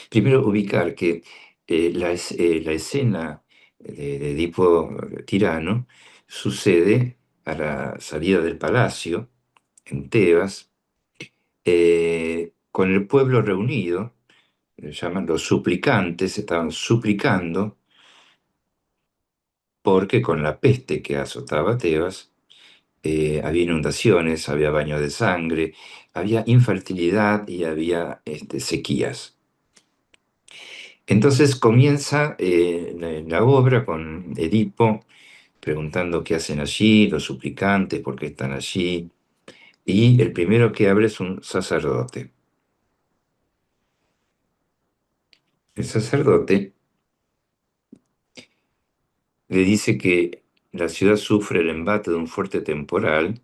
primero ubicar que la escena de Edipo Tirano sucede a la salida del palacio en Tebas, con el pueblo reunido, llaman los suplicantes, estaban suplicando porque con la peste que azotaba Tebas, había inundaciones, había baño de sangre, había infertilidad y había sequías. Entonces comienza la obra con Edipo preguntando qué hacen allí, los suplicantes, por qué están allí, y el primero que abre es un sacerdote. El sacerdote le dice que la ciudad sufre el embate de un fuerte temporal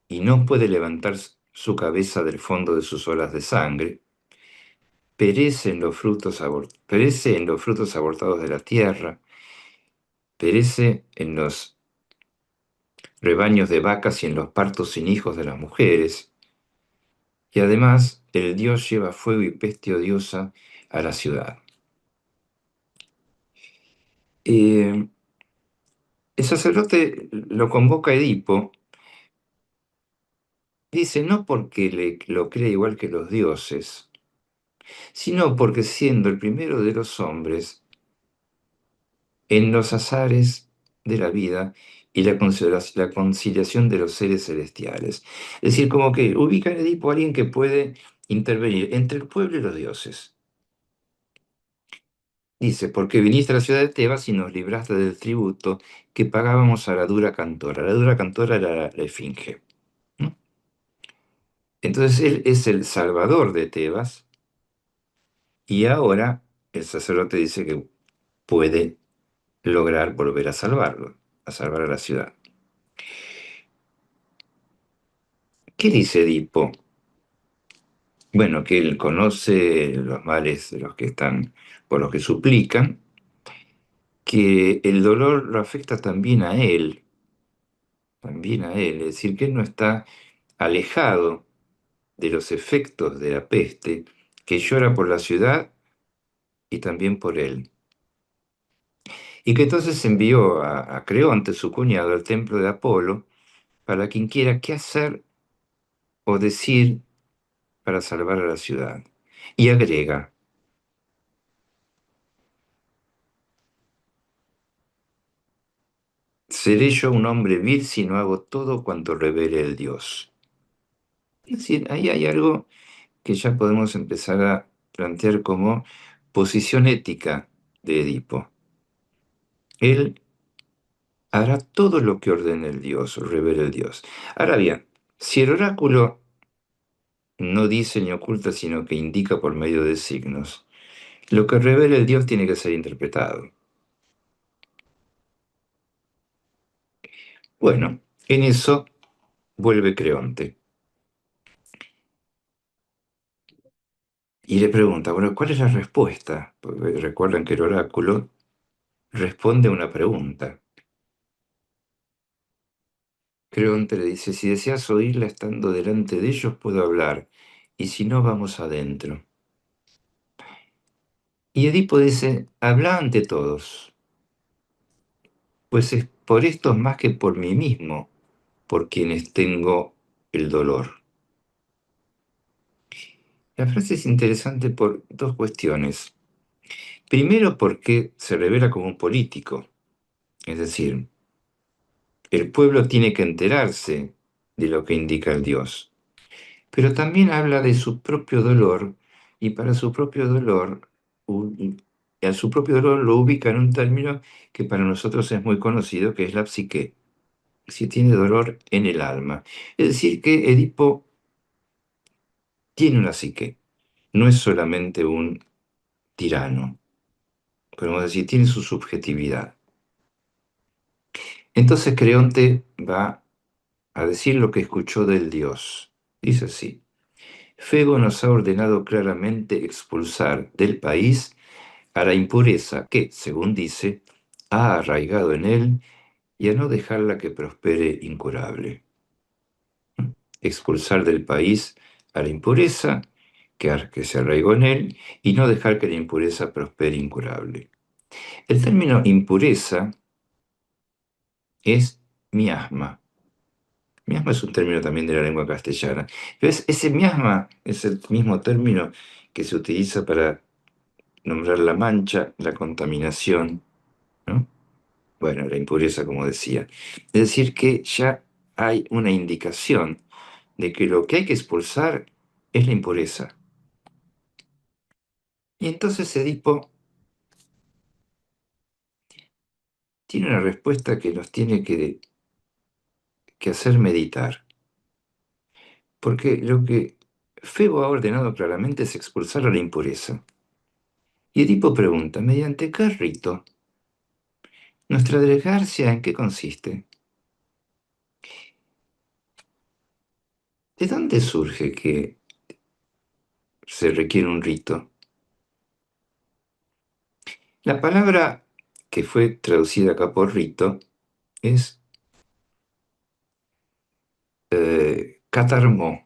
y no puede levantar su cabeza del fondo de sus olas de sangre, perece en los frutos abortados de la tierra, perece en los rebaños de vacas y en los partos sin hijos de las mujeres, y además el Dios lleva fuego y peste odiosa a la ciudad. Eh, el sacerdote lo convoca a Edipo, dice no porque lo cree igual que los dioses, sino porque siendo el primero de los hombres, en los azares de la vida y la conciliación de los seres celestiales. Es decir, como que ubica en Edipo a alguien que puede intervenir entre el pueblo y los dioses. Dice, porque viniste a la ciudad de Tebas y nos libraste del tributo que pagábamos a la dura cantora. La dura cantora era la Esfinge, ¿no? Entonces él es el salvador de Tebas y ahora el sacerdote dice que puede lograr volver a salvarlo, a salvar a la ciudad. ¿Qué dice Edipo? Bueno, que él conoce los males de los que están, por los que suplican, que el dolor lo afecta también a él, es decir, que él no está alejado de los efectos de la peste, que llora por la ciudad y también por él. Y que entonces envió a Creonte, su cuñado, al templo de Apolo, para quien quiera qué hacer o decir para salvar a la ciudad. Y agrega, seré yo un hombre vil si no hago todo cuanto revele el Dios. Es decir, ahí hay algo que ya podemos empezar a plantear como posición ética de Edipo. Él hará todo lo que ordene el Dios, o revele el Dios. Ahora bien, si el oráculo no dice ni oculta, sino que indica por medio de signos, lo que revela el Dios tiene que ser interpretado. Bueno, en eso vuelve Creonte y le pregunta, bueno, ¿cuál es la respuesta? Porque recuerdan que el oráculo responde a una pregunta. Creonte le dice, si deseas oírla estando delante de ellos, puedo hablar, y si no, vamos adentro. Y Edipo dice, habla ante todos, pues es por estos más que por mí mismo, por quienes tengo el dolor. La frase es interesante por dos cuestiones. Primero, porque se revela como un político, es decir, el pueblo tiene que enterarse de lo que indica el Dios, pero también habla de su propio dolor y para su propio dolor, u- a su propio dolor lo ubica en un término que para nosotros es muy conocido, que es la psique, si tiene dolor en el alma. Es decir, que Edipo tiene una psique, no es solamente un tirano, podemos decir, tiene su subjetividad. Entonces Creonte va a decir lo que escuchó del dios. Dice así, Febo nos ha ordenado claramente expulsar del país a la impureza que, según dice, ha arraigado en él y a no dejarla que prospere incurable. Expulsar del país a la impureza que se arraigó en él y no dejar que la impureza prospere incurable. El término impureza es miasma. Miasma es un término también de la lengua castellana. Pero ese miasma es el mismo término que se utiliza para nombrar la mancha, la contaminación, ¿no? Bueno, la impureza, como decía. Es decir, que ya hay una indicación de que lo que hay que expulsar es la impureza. Y entonces Edipo tiene una respuesta que nos tiene que hacer meditar. Porque lo que Febo ha ordenado claramente es expulsar a la impureza. Y Edipo pregunta, ¿mediante qué rito? ¿Nuestra desgracia en qué consiste? ¿De dónde surge que se requiere un rito? La palabra que fue traducida acá por rito es catarmó.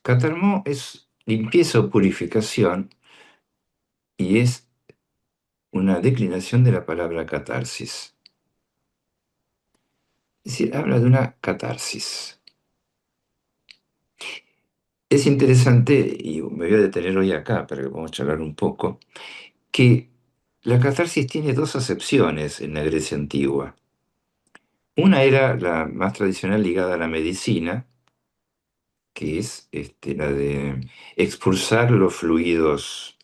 Catarmó es limpieza o purificación y es una declinación de la palabra catarsis. Es decir, habla de una catarsis. Es interesante, y me voy a detener hoy acá para que podamos charlar un poco, que la catarsis tiene dos acepciones en la Grecia antigua. Una era la más tradicional ligada a la medicina, que es la de expulsar los fluidos,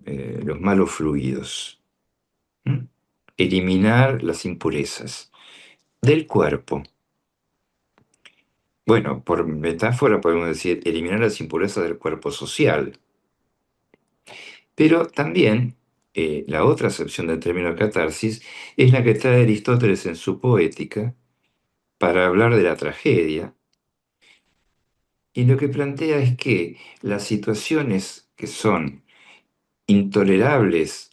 los malos fluidos, ¿m? Eliminar las impurezas del cuerpo. Bueno, por metáfora podemos decir eliminar las impurezas del cuerpo social, pero también la otra acepción del término catarsis es la que trae Aristóteles en su Poética para hablar de la tragedia. Y lo que plantea es que las situaciones que son intolerables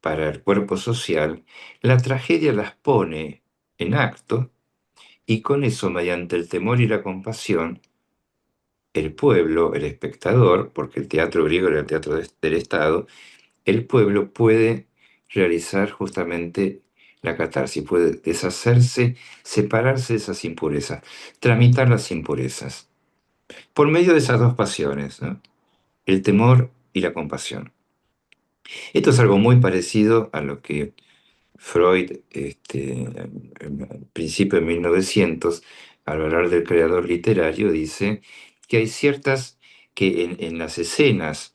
para el cuerpo social, la tragedia las pone en acto y con eso, mediante el temor y la compasión, el pueblo, el espectador, porque el teatro griego era el teatro del Estado, el pueblo puede realizar justamente la catarsis, puede deshacerse, separarse de esas impurezas, tramitar las impurezas, por medio de esas dos pasiones, ¿no? El temor y la compasión. Esto es algo muy parecido a lo que Freud, al principio de 1900, al hablar del creador literario, dice que hay ciertas que en las escenas,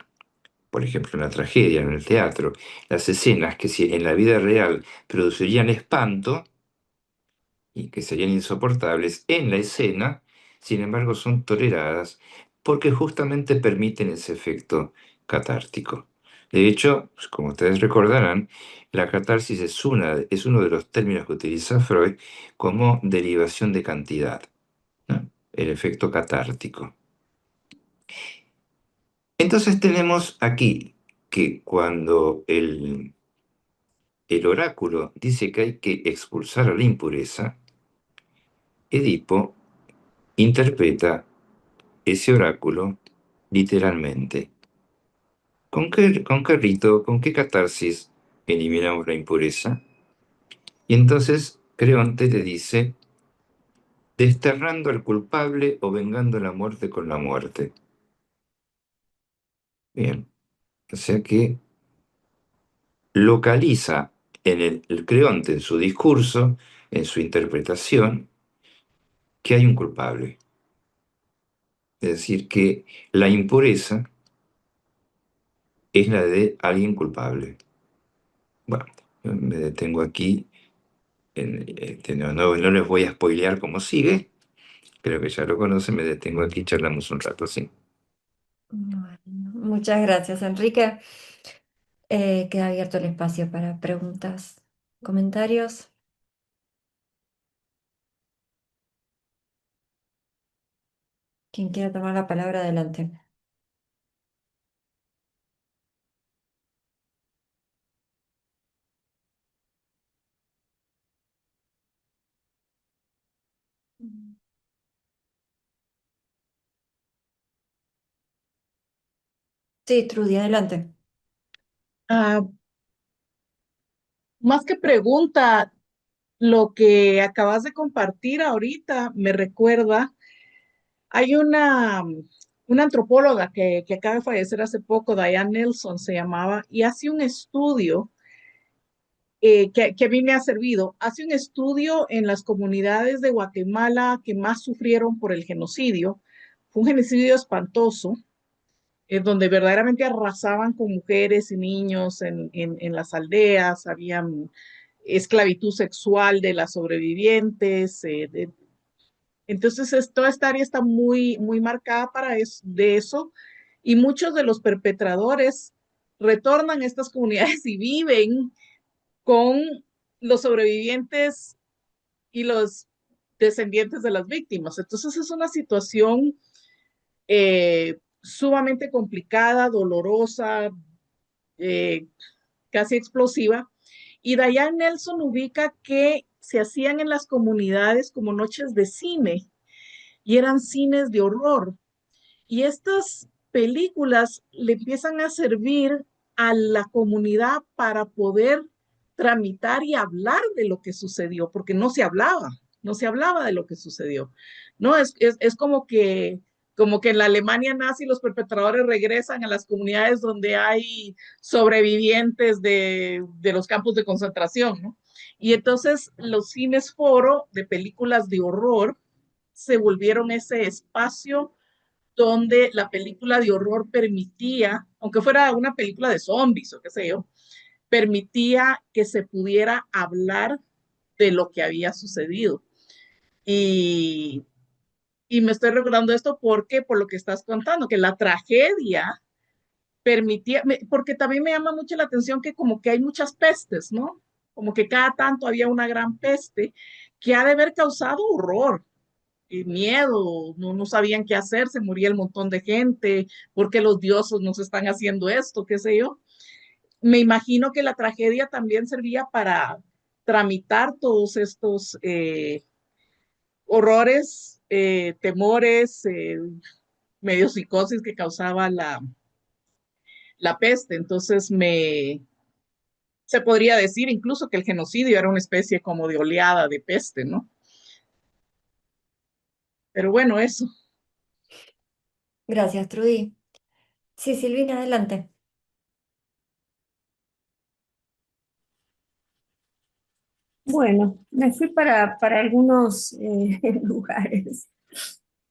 por ejemplo, en la tragedia, en el teatro, las escenas que si en la vida real producirían espanto y que serían insoportables, en la escena, sin embargo, son toleradas porque justamente permiten ese efecto catártico. De hecho, pues, como ustedes recordarán, la catarsis es uno de los términos que utiliza Freud como derivación de cantidad, ¿no? El efecto catártico. Entonces tenemos aquí que cuando el oráculo dice que hay que expulsar a la impureza, Edipo interpreta ese oráculo literalmente. ¿Con qué rito, con qué catarsis eliminamos la impureza? Y entonces Creonte le dice, desterrando al culpable o vengando la muerte con la muerte. Bien, o sea que localiza en el Creonte, en su discurso, en su interpretación, que hay un culpable. Es decir, que la impureza es la de alguien culpable. Bueno, yo me detengo aquí. No les voy a spoilear cómo sigue. Creo que ya lo conocen. Me detengo aquí, charlamos un rato, sí. Bueno, muchas gracias, Enrique. Queda abierto el espacio para preguntas, comentarios. Quien quiera tomar la palabra, adelante. Sí, Trudy, adelante. Ah, más que pregunta, lo que acabas de compartir ahorita me recuerda, hay una antropóloga que acaba de fallecer hace poco, Diane Nelson se llamaba, y hace un estudio que a mí me ha servido. Hace un estudio en las comunidades de Guatemala que más sufrieron por el genocidio. Fue un genocidio espantoso, donde verdaderamente arrasaban con mujeres y niños en las aldeas, había esclavitud sexual de las sobrevivientes. Entonces, toda esta área está muy marcada de eso, y muchos de los perpetradores retornan a estas comunidades y viven con los sobrevivientes y los descendientes de las víctimas. Entonces, es una situación sumamente complicada, dolorosa, eh, casi explosiva. Y Diane Nelson ubica que se hacían en las comunidades como noches de cine y eran cines de horror. Y estas películas le empiezan a servir a la comunidad para poder tramitar y hablar de lo que sucedió, porque no se hablaba de lo que sucedió. No, es como que en la Alemania nazi los perpetradores regresan a las comunidades donde hay sobrevivientes de los campos de concentración, ¿no? Y entonces los cines foro de películas de horror se volvieron ese espacio donde la película de horror permitía, aunque fuera una película de zombies o qué sé yo, permitía que se pudiera hablar de lo que había sucedido. Y, y me estoy recordando esto porque, por lo que estás contando, que la tragedia permitía, porque también me llama mucho la atención que como que hay muchas pestes, ¿no? Como que cada tanto había una gran peste que ha de haber causado horror y miedo, no sabían qué hacer, se moría el montón de gente, porque los dioses nos están haciendo esto, qué sé yo. me imagino que la tragedia también servía para tramitar todos estos horrores, temores, medio psicosis que causaba la peste. Entonces se podría decir incluso que el genocidio era una especie como de oleada de peste, ¿no? Pero bueno, eso. Gracias, Trudy. Sí, Silvina, adelante. Bueno, me fui para algunos lugares.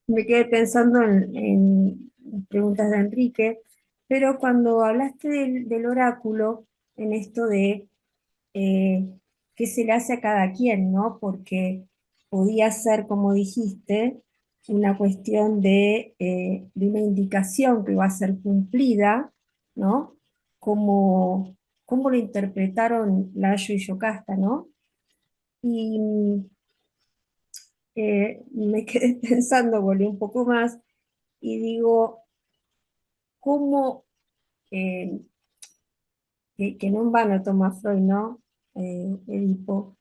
Me quedé pensando en las preguntas de Enrique, pero cuando hablaste del oráculo, en esto de eh, qué se le hace a cada quien, ¿no? Porque podía ser, como dijiste, una cuestión de una indicación que va a ser cumplida, ¿no? Como, como lo interpretaron Layo y Yocasta, ¿no? Y me quedé pensando, volví un poco más y digo, ¿cómo, eh, que no en vano toma Freud, ¿no? Edipo.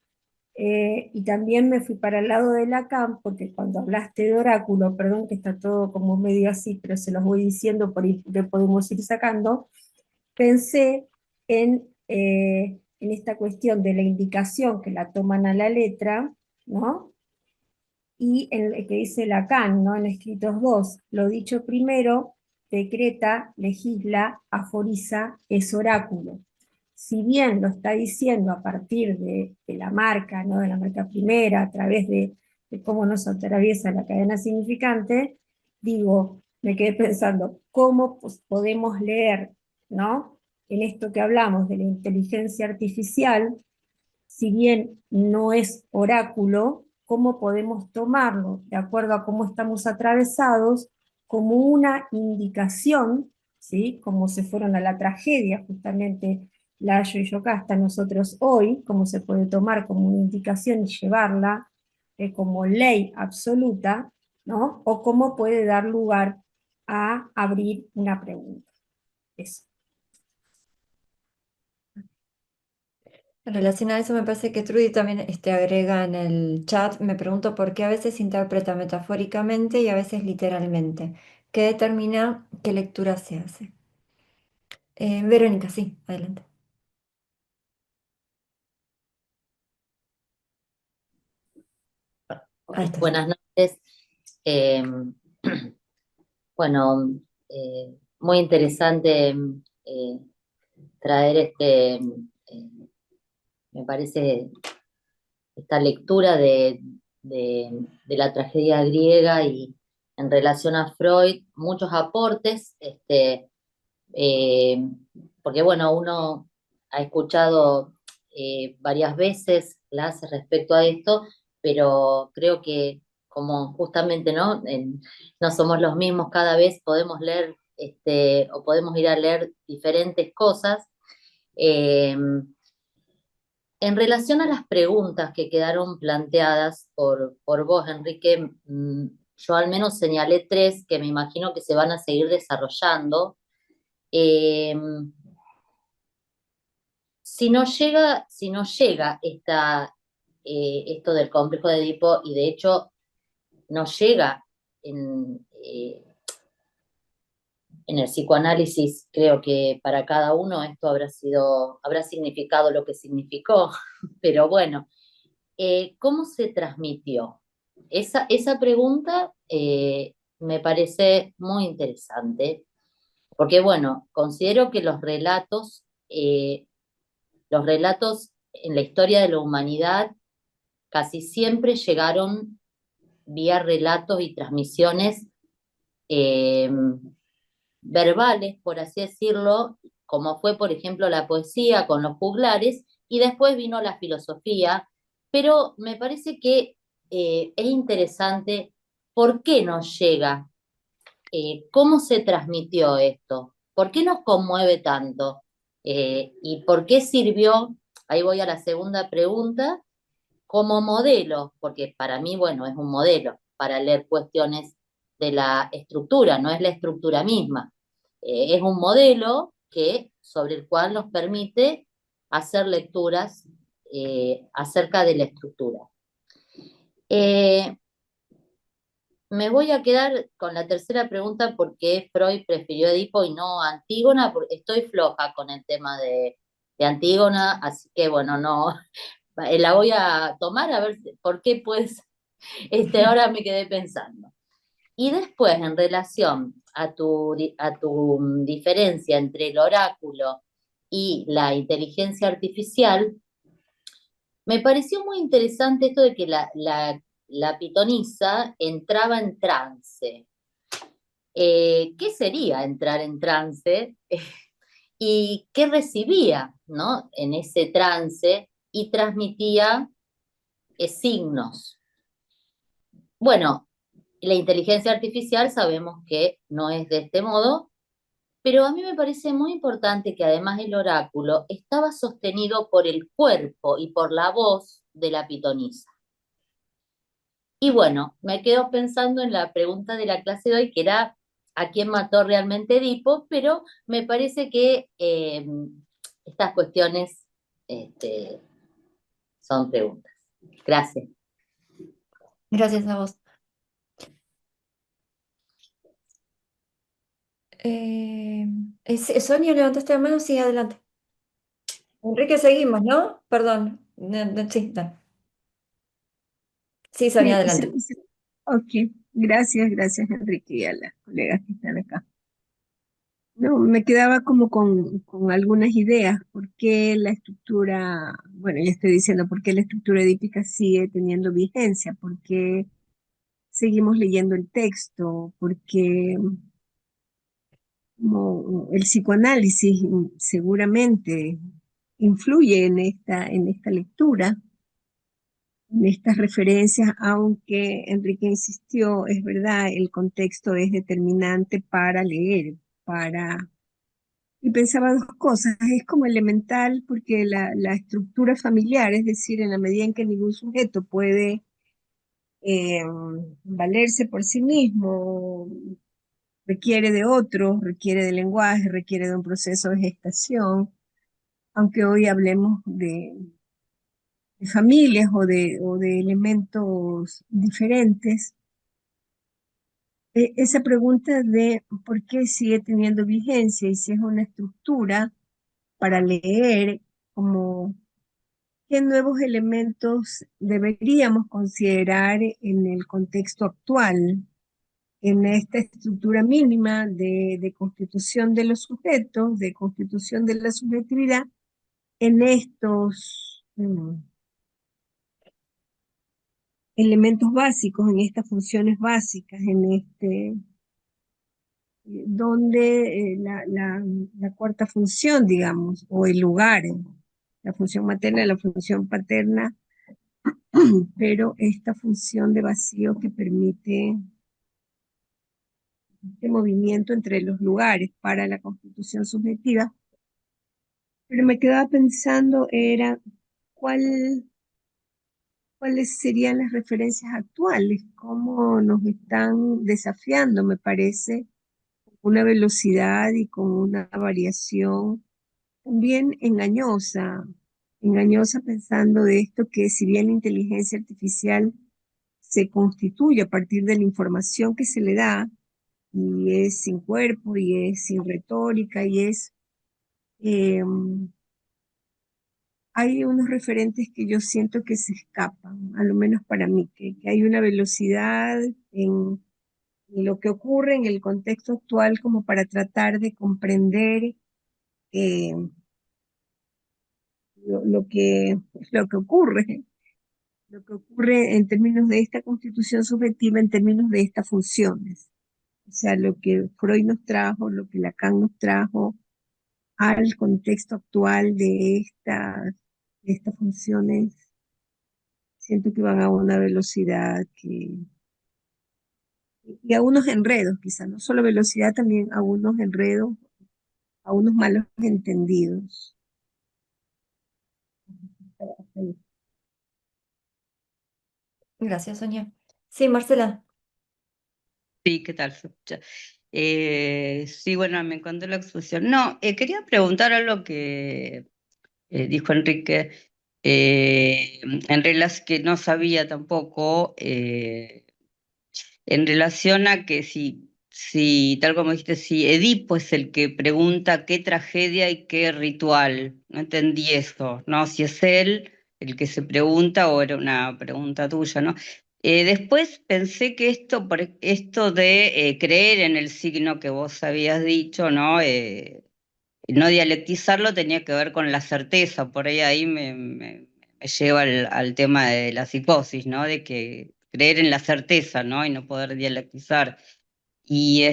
Y también me fui para el lado de Lacan, porque cuando hablaste de oráculo, perdón que está todo como medio así, pero se los voy diciendo por ahí que podemos ir sacando, pensé en esta cuestión de la indicación que la toman a la letra, ¿no? Y en el que dice Lacan, ¿no? En Escritos 2, lo dicho primero, decreta, legisla, aforiza, es oráculo. Si bien lo está diciendo a partir de la marca, ¿no? De la marca primera, a través de cómo nos atraviesa la cadena significante, digo, me quedé pensando, ¿cómo pues, podemos leer, ¿no? En esto que hablamos de la inteligencia artificial, si bien no es oráculo, cómo podemos tomarlo, de acuerdo a cómo estamos atravesados, como una indicación, ¿sí? Como se fueron a la tragedia, justamente Layo y Yocasta, nosotros hoy, cómo se puede tomar como una indicación y llevarla como ley absoluta, ¿no? O cómo puede dar lugar a abrir una pregunta. Eso. En relación a eso, me parece que Trudy también agrega en el chat, me pregunto por qué a veces se interpreta metafóricamente y a veces literalmente. ¿Qué determina qué lectura se hace? Verónica, sí, adelante. Ahí estás. Buenas noches. Eh, bueno, muy interesante eh, traer me parece, esta lectura de la tragedia griega y en relación a Freud, muchos aportes, eh, porque bueno, uno ha escuchado varias veces clases respecto a esto, pero creo que como justamente no somos los mismos, cada vez podemos leer o podemos ir a leer diferentes cosas. Eh, en relación a las preguntas que quedaron planteadas por vos, Enrique, yo al menos señalé tres que me imagino que se van a seguir desarrollando. Eh, si no llega esto del complejo de Edipo, y de hecho no llega en el psicoanálisis, creo que para cada uno esto habrá significado lo que significó, pero bueno, ¿cómo se transmitió? Esa pregunta me parece muy interesante, porque bueno, considero que los relatos en la historia de la humanidad casi siempre llegaron vía relatos y transmisiones eh, verbales, por así decirlo, como fue, por ejemplo, la poesía con los juglares, y después vino la filosofía, pero me parece que es interesante por qué nos llega, cómo se transmitió esto, por qué nos conmueve tanto, y por qué sirvió, ahí voy a la segunda pregunta, como modelo, porque para mí, bueno, es un modelo para leer cuestiones de la estructura, no es la estructura misma. Es un modelo sobre el cual nos permite hacer lecturas acerca de la estructura. Me voy a quedar con la tercera pregunta porque Freud prefirió Edipo y no Antígona, porque estoy floja con el tema de Antígona, así que bueno, no, la voy a tomar a ver por qué pues ahora me quedé pensando. Y después, en relación a tu diferencia entre el oráculo y la inteligencia artificial, me pareció muy interesante esto de que la pitonisa entraba en trance. ¿Qué sería entrar en trance? ¿Y qué recibía, ¿no? En ese trance y transmitía signos. Bueno, la inteligencia artificial sabemos que no es de este modo, pero a mí me parece muy importante que además el oráculo estaba sostenido por el cuerpo y por la voz de la pitonisa. Y bueno, me quedo pensando en la pregunta de la clase de hoy, que era ¿a quién mató realmente Edipo? Pero me parece que estas cuestiones son preguntas. Gracias. Gracias a vos. Sonia, ¿levantaste la mano? Sí, adelante. Enrique, seguimos, ¿no? Perdón. Sí, dale. Sí, Sonia, adelante. Ok, gracias Enrique y a las colegas que están acá. No, me quedaba como con algunas ideas. ¿Por qué la estructura, bueno, ya estoy diciendo, por qué la estructura edípica sigue teniendo vigencia? ¿Por qué seguimos leyendo el texto? ¿Por qué como el psicoanálisis seguramente influye en esta lectura, en estas referencias, aunque Enrique insistió, es verdad, el contexto es determinante para leer, para... Y pensaba dos cosas, es como elemental porque la estructura familiar, es decir, en la medida en que ningún sujeto puede eh, valerse por sí mismo, requiere de otro, requiere de lenguaje, requiere de un proceso de gestación, aunque hoy hablemos de familias o de elementos diferentes. Esa pregunta de por qué sigue teniendo vigencia y si es una estructura para leer, como qué nuevos elementos deberíamos considerar en el contexto actual, en esta estructura mínima de constitución de los sujetos, de constitución de la subjetividad, en estos elementos básicos, en estas funciones básicas, en donde la cuarta función, digamos, o el lugar, la función materna, la función paterna, pero esta función de vacío que permite este movimiento entre los lugares para la constitución subjetiva. Pero me quedaba pensando era cuáles serían las referencias actuales, cómo nos están desafiando, me parece, con una velocidad y con una variación también engañosa pensando de esto que si bien la inteligencia artificial se constituye a partir de la información que se le da, y es sin cuerpo, y es sin retórica, y es... hay unos referentes que yo siento que se escapan, a lo menos para mí, que hay una velocidad en lo que ocurre en el contexto actual como para tratar de comprender eh, lo, lo que, lo que ocurre, lo que ocurre en términos de esta constitución subjetiva, en términos de estas funciones. O sea, lo que Freud nos trajo, lo que Lacan nos trajo al contexto actual de estas funciones, siento que van a una velocidad y a unos enredos, quizá, no solo velocidad, también a unos enredos, a unos malos entendidos. Gracias, Sonia. Sí, Marcela. Sí, ¿qué tal? Sí, bueno, me encontré la exposición. No, quería preguntar algo que dijo Enrique, en relación que no sabía tampoco, en relación a que si, tal como dijiste, si Edipo es el que pregunta qué tragedia y qué ritual. No entendí eso, ¿no? Si es él el que se pregunta o era una pregunta tuya, ¿no? Después pensé que esto de creer en el signo que vos habías dicho, ¿no? No dialectizarlo tenía que ver con la certeza, por ahí me lleva al tema de la psicosis, ¿no? De que creer en la certeza, ¿no? Y no poder dialectizar. Y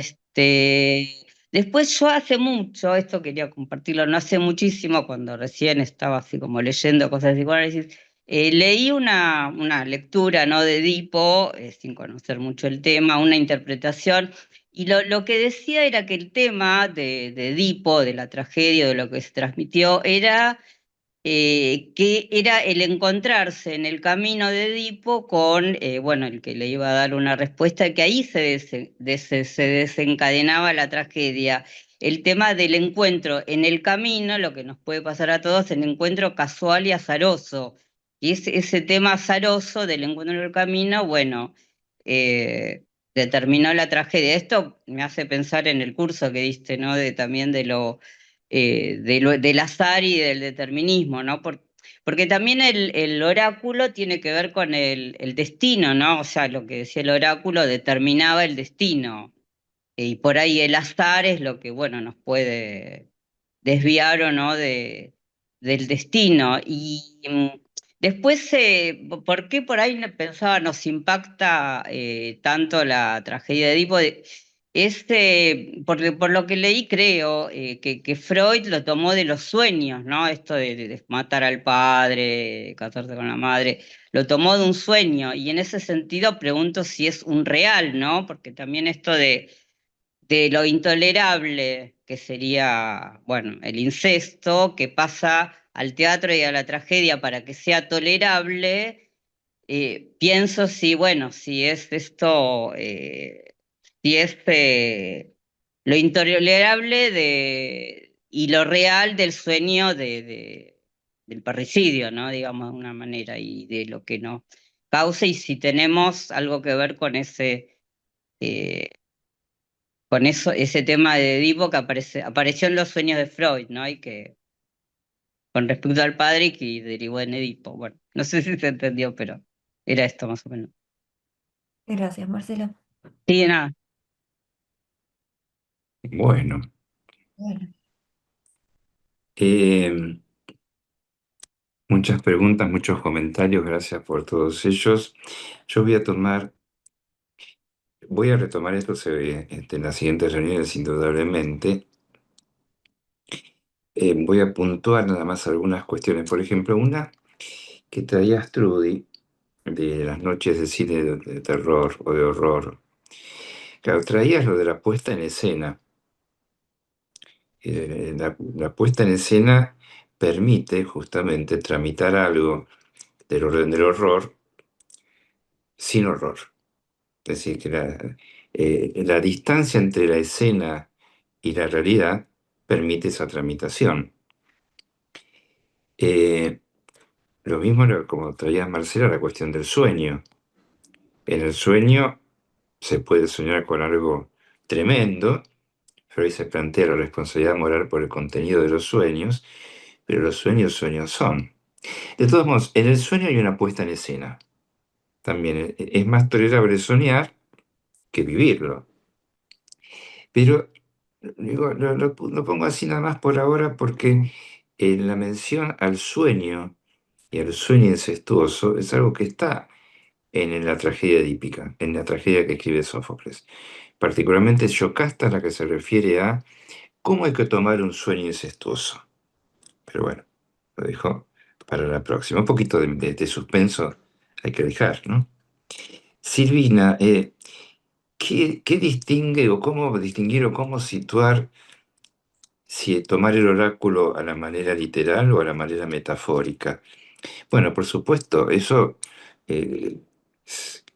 después yo hace mucho, esto quería compartirlo, no hace muchísimo, cuando recién estaba así como leyendo cosas de psicoanálisis, leí una lectura, ¿no? De Edipo, sin conocer mucho el tema, una interpretación, y lo que decía era que el tema de Edipo, de la tragedia, de lo que se transmitió, era que era el encontrarse en el camino de Edipo con, bueno, el que le iba a dar una respuesta, que ahí se desencadenaba la tragedia. El tema del encuentro en el camino, lo que nos puede pasar a todos, el encuentro casual y azaroso. Y ese tema azaroso del encuentro en el camino, bueno, determinó la tragedia. Esto me hace pensar en el curso que diste, ¿no? También del azar y del determinismo, ¿no? Porque también el oráculo tiene que ver con el destino, ¿no? O sea, lo que decía el oráculo determinaba el destino. Y por ahí el azar es lo que, bueno, nos puede desviar o no del destino. Y después, ¿por qué por ahí pensaba nos impacta tanto la tragedia de Edipo? Por lo que leí, creo que Freud lo tomó de los sueños, ¿no? Esto de matar al padre, casarse con la madre, lo tomó de un sueño. Y en ese sentido pregunto si es un real, ¿no? Porque también esto de lo intolerable, que sería, bueno, el incesto, que pasa al teatro y a la tragedia para que sea tolerable, pienso si, bueno, si es esto, si es lo intolerable y lo real del sueño del parricidio, ¿no? Digamos de una manera, y de lo que no causa, y si tenemos algo que ver eh, con eso, ese tema de Edipo que apareció en los sueños de Freud, ¿no? Y que con respecto al padre y que derivó en Edipo. Bueno, no sé si se entendió, pero era esto más o menos. Gracias, Marcelo. Sí, nada. Bueno, Bueno, eh, muchas preguntas, muchos comentarios, gracias por todos ellos. Yo voy a retomar esto en las siguientes reuniones, indudablemente. Voy a puntuar nada más algunas cuestiones. Por ejemplo, una que traía Strudy de las noches de cine de terror o de horror. Claro, traías lo de la puesta en escena. La puesta en escena permite justamente tramitar algo del orden del horror sin horror. Es decir, que la distancia entre la escena y la realidad permite esa tramitación. Eh, lo mismo como traía Marcela, la cuestión del sueño. En el sueño se puede soñar con algo tremendo. Freud se plantea la responsabilidad moral por el contenido de los sueños, pero los sueños son. De todos modos, en el sueño hay una puesta en escena. También es más tolerable soñar que vivirlo. Pero digo, lo pongo así nada más por ahora porque en la mención al sueño y al sueño incestuoso es algo que está en la tragedia edípica, en la tragedia que escribe Sófocles. Particularmente Yocasta, la que se refiere a cómo hay que tomar un sueño incestuoso. Pero bueno, lo dejo para la próxima. Un poquito de suspenso hay que dejar, ¿no? Silvina, ¿qué distingue o cómo distinguir o cómo situar si tomar el oráculo a la manera literal o a la manera metafórica? Bueno, por supuesto, eso eh,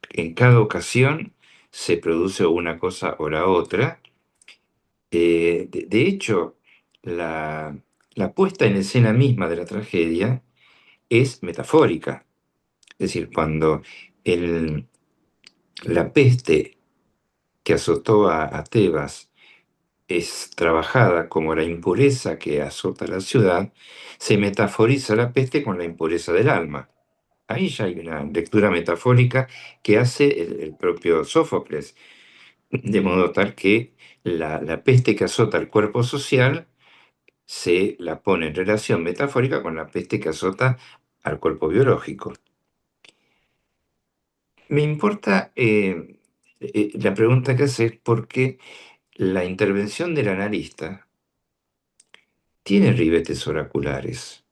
en cada ocasión se produce una cosa o la otra, De hecho, la puesta en escena misma de la tragedia es metafórica. Es decir, cuando el- la peste que azotó a Tebas es trabajada como la impureza que azota la ciudad, se metaforiza la peste con la impureza del alma. Ahí ya hay una lectura metafórica que hace el propio Sófocles, de modo tal que la peste que azota el cuerpo social se la pone en relación metafórica con la peste que azota al cuerpo biológico. Me importa la pregunta que haces porque la intervención del analista tiene ribetes oraculares.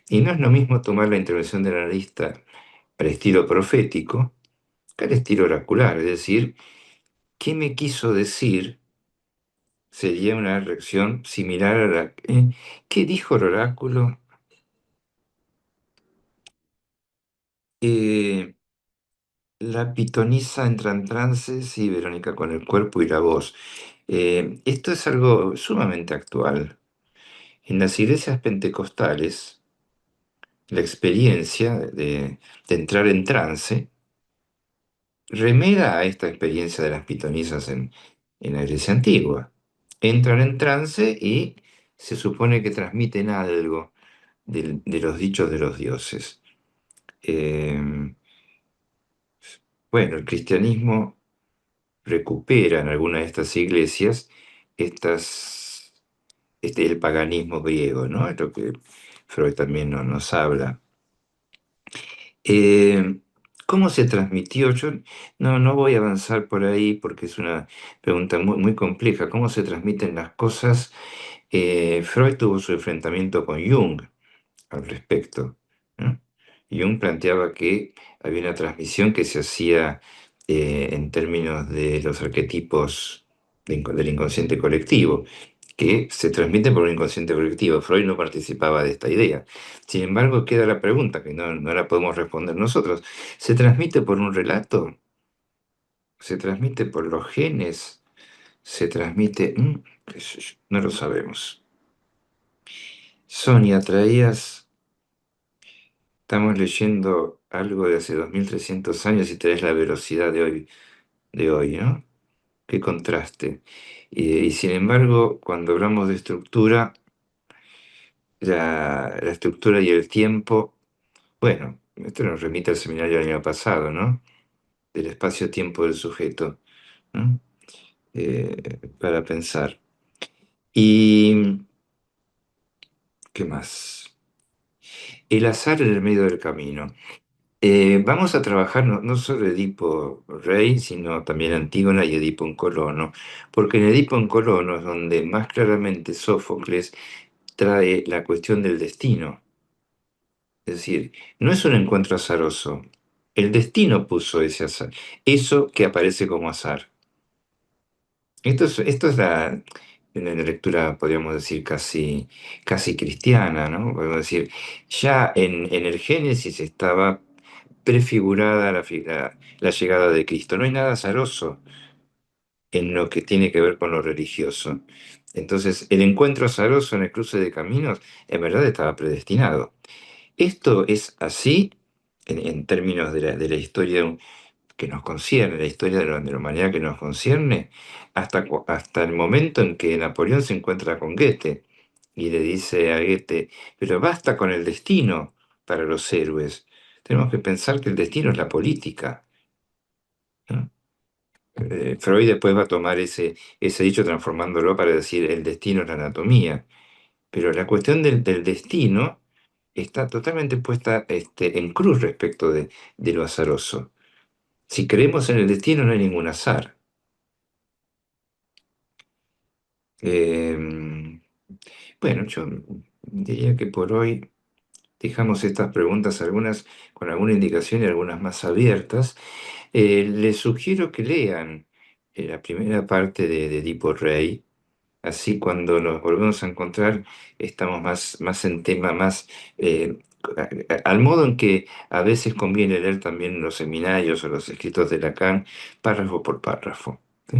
Y no es lo mismo tomar la intervención del analista al estilo profético que al estilo oracular. Es decir, ¿qué me quiso decir? Sería una reacción similar a la... ¿Qué dijo el oráculo? Eh, la pitonisa entra en trance, sí, Verónica, con el cuerpo y la voz. Esto es algo sumamente actual. En las iglesias pentecostales, la experiencia de entrar en trance remeda a esta experiencia de las pitonisas en la iglesia antigua. Entran en trance y se supone que transmiten algo de los dichos de los dioses. Eh, bueno, el cristianismo recupera en alguna de estas iglesias el paganismo griego, ¿no? Es lo que Freud también nos habla. Eh, ¿Cómo se transmitió? Yo no voy a avanzar por ahí porque es una pregunta muy compleja. ¿Cómo se transmiten las cosas? Freud tuvo su enfrentamiento con Jung al respecto, ¿no? Jung planteaba que había una transmisión que se hacía en términos de los arquetipos del inconsciente colectivo, que se transmiten por un inconsciente colectivo. Freud no participaba de esta idea. Sin embargo, queda la pregunta, que no la podemos responder nosotros. ¿Se transmite por un relato? ¿Se transmite por los genes? ¿Se transmite? Qué sé yo, no lo sabemos. Sonia, estamos leyendo algo de hace 2300 años y traes la velocidad de hoy, ¿no? Qué contraste. Y sin embargo, cuando hablamos de estructura, la estructura y el tiempo, bueno, esto nos remite al seminario del año pasado, ¿no? Del espacio-tiempo del sujeto, ¿no? Para pensar. ¿Y qué más? El azar en el medio del camino. Vamos a trabajar no solo Edipo Rey, sino también Antígona y Edipo en Colono, porque en Edipo en Colono es donde más claramente Sófocles trae la cuestión del destino. Es decir, no es un encuentro azaroso. El destino puso ese azar, eso que aparece como azar. Esto es la lectura, podríamos decir, casi cristiana, ¿no? Podemos decir, ya en el Génesis estaba prefigurada la llegada de Cristo. No hay nada azaroso en lo que tiene que ver con lo religioso. Entonces, el encuentro azaroso en el cruce de caminos, en verdad estaba predestinado. Esto es así en términos de la historia que nos concierne, la historia de la humanidad que nos concierne, hasta el momento en que Napoleón se encuentra con Goethe y le dice a Goethe, pero basta con el destino para los héroes. Tenemos que pensar que el destino es la política, ¿no? Freud después va a tomar ese dicho transformándolo para decir el destino es la anatomía, pero la cuestión del destino está totalmente puesta en cruz respecto de lo azaroso. Si creemos en el destino no hay ningún azar. Eh, bueno, yo diría que por hoy dejamos estas preguntas, algunas con alguna indicación y algunas más abiertas. Les sugiero que lean la primera parte de Edipo Rey. Así cuando nos volvemos a encontrar estamos más en tema, más al modo en que a veces conviene leer también los seminarios o los escritos de Lacan, párrafo por párrafo. ¿Sí?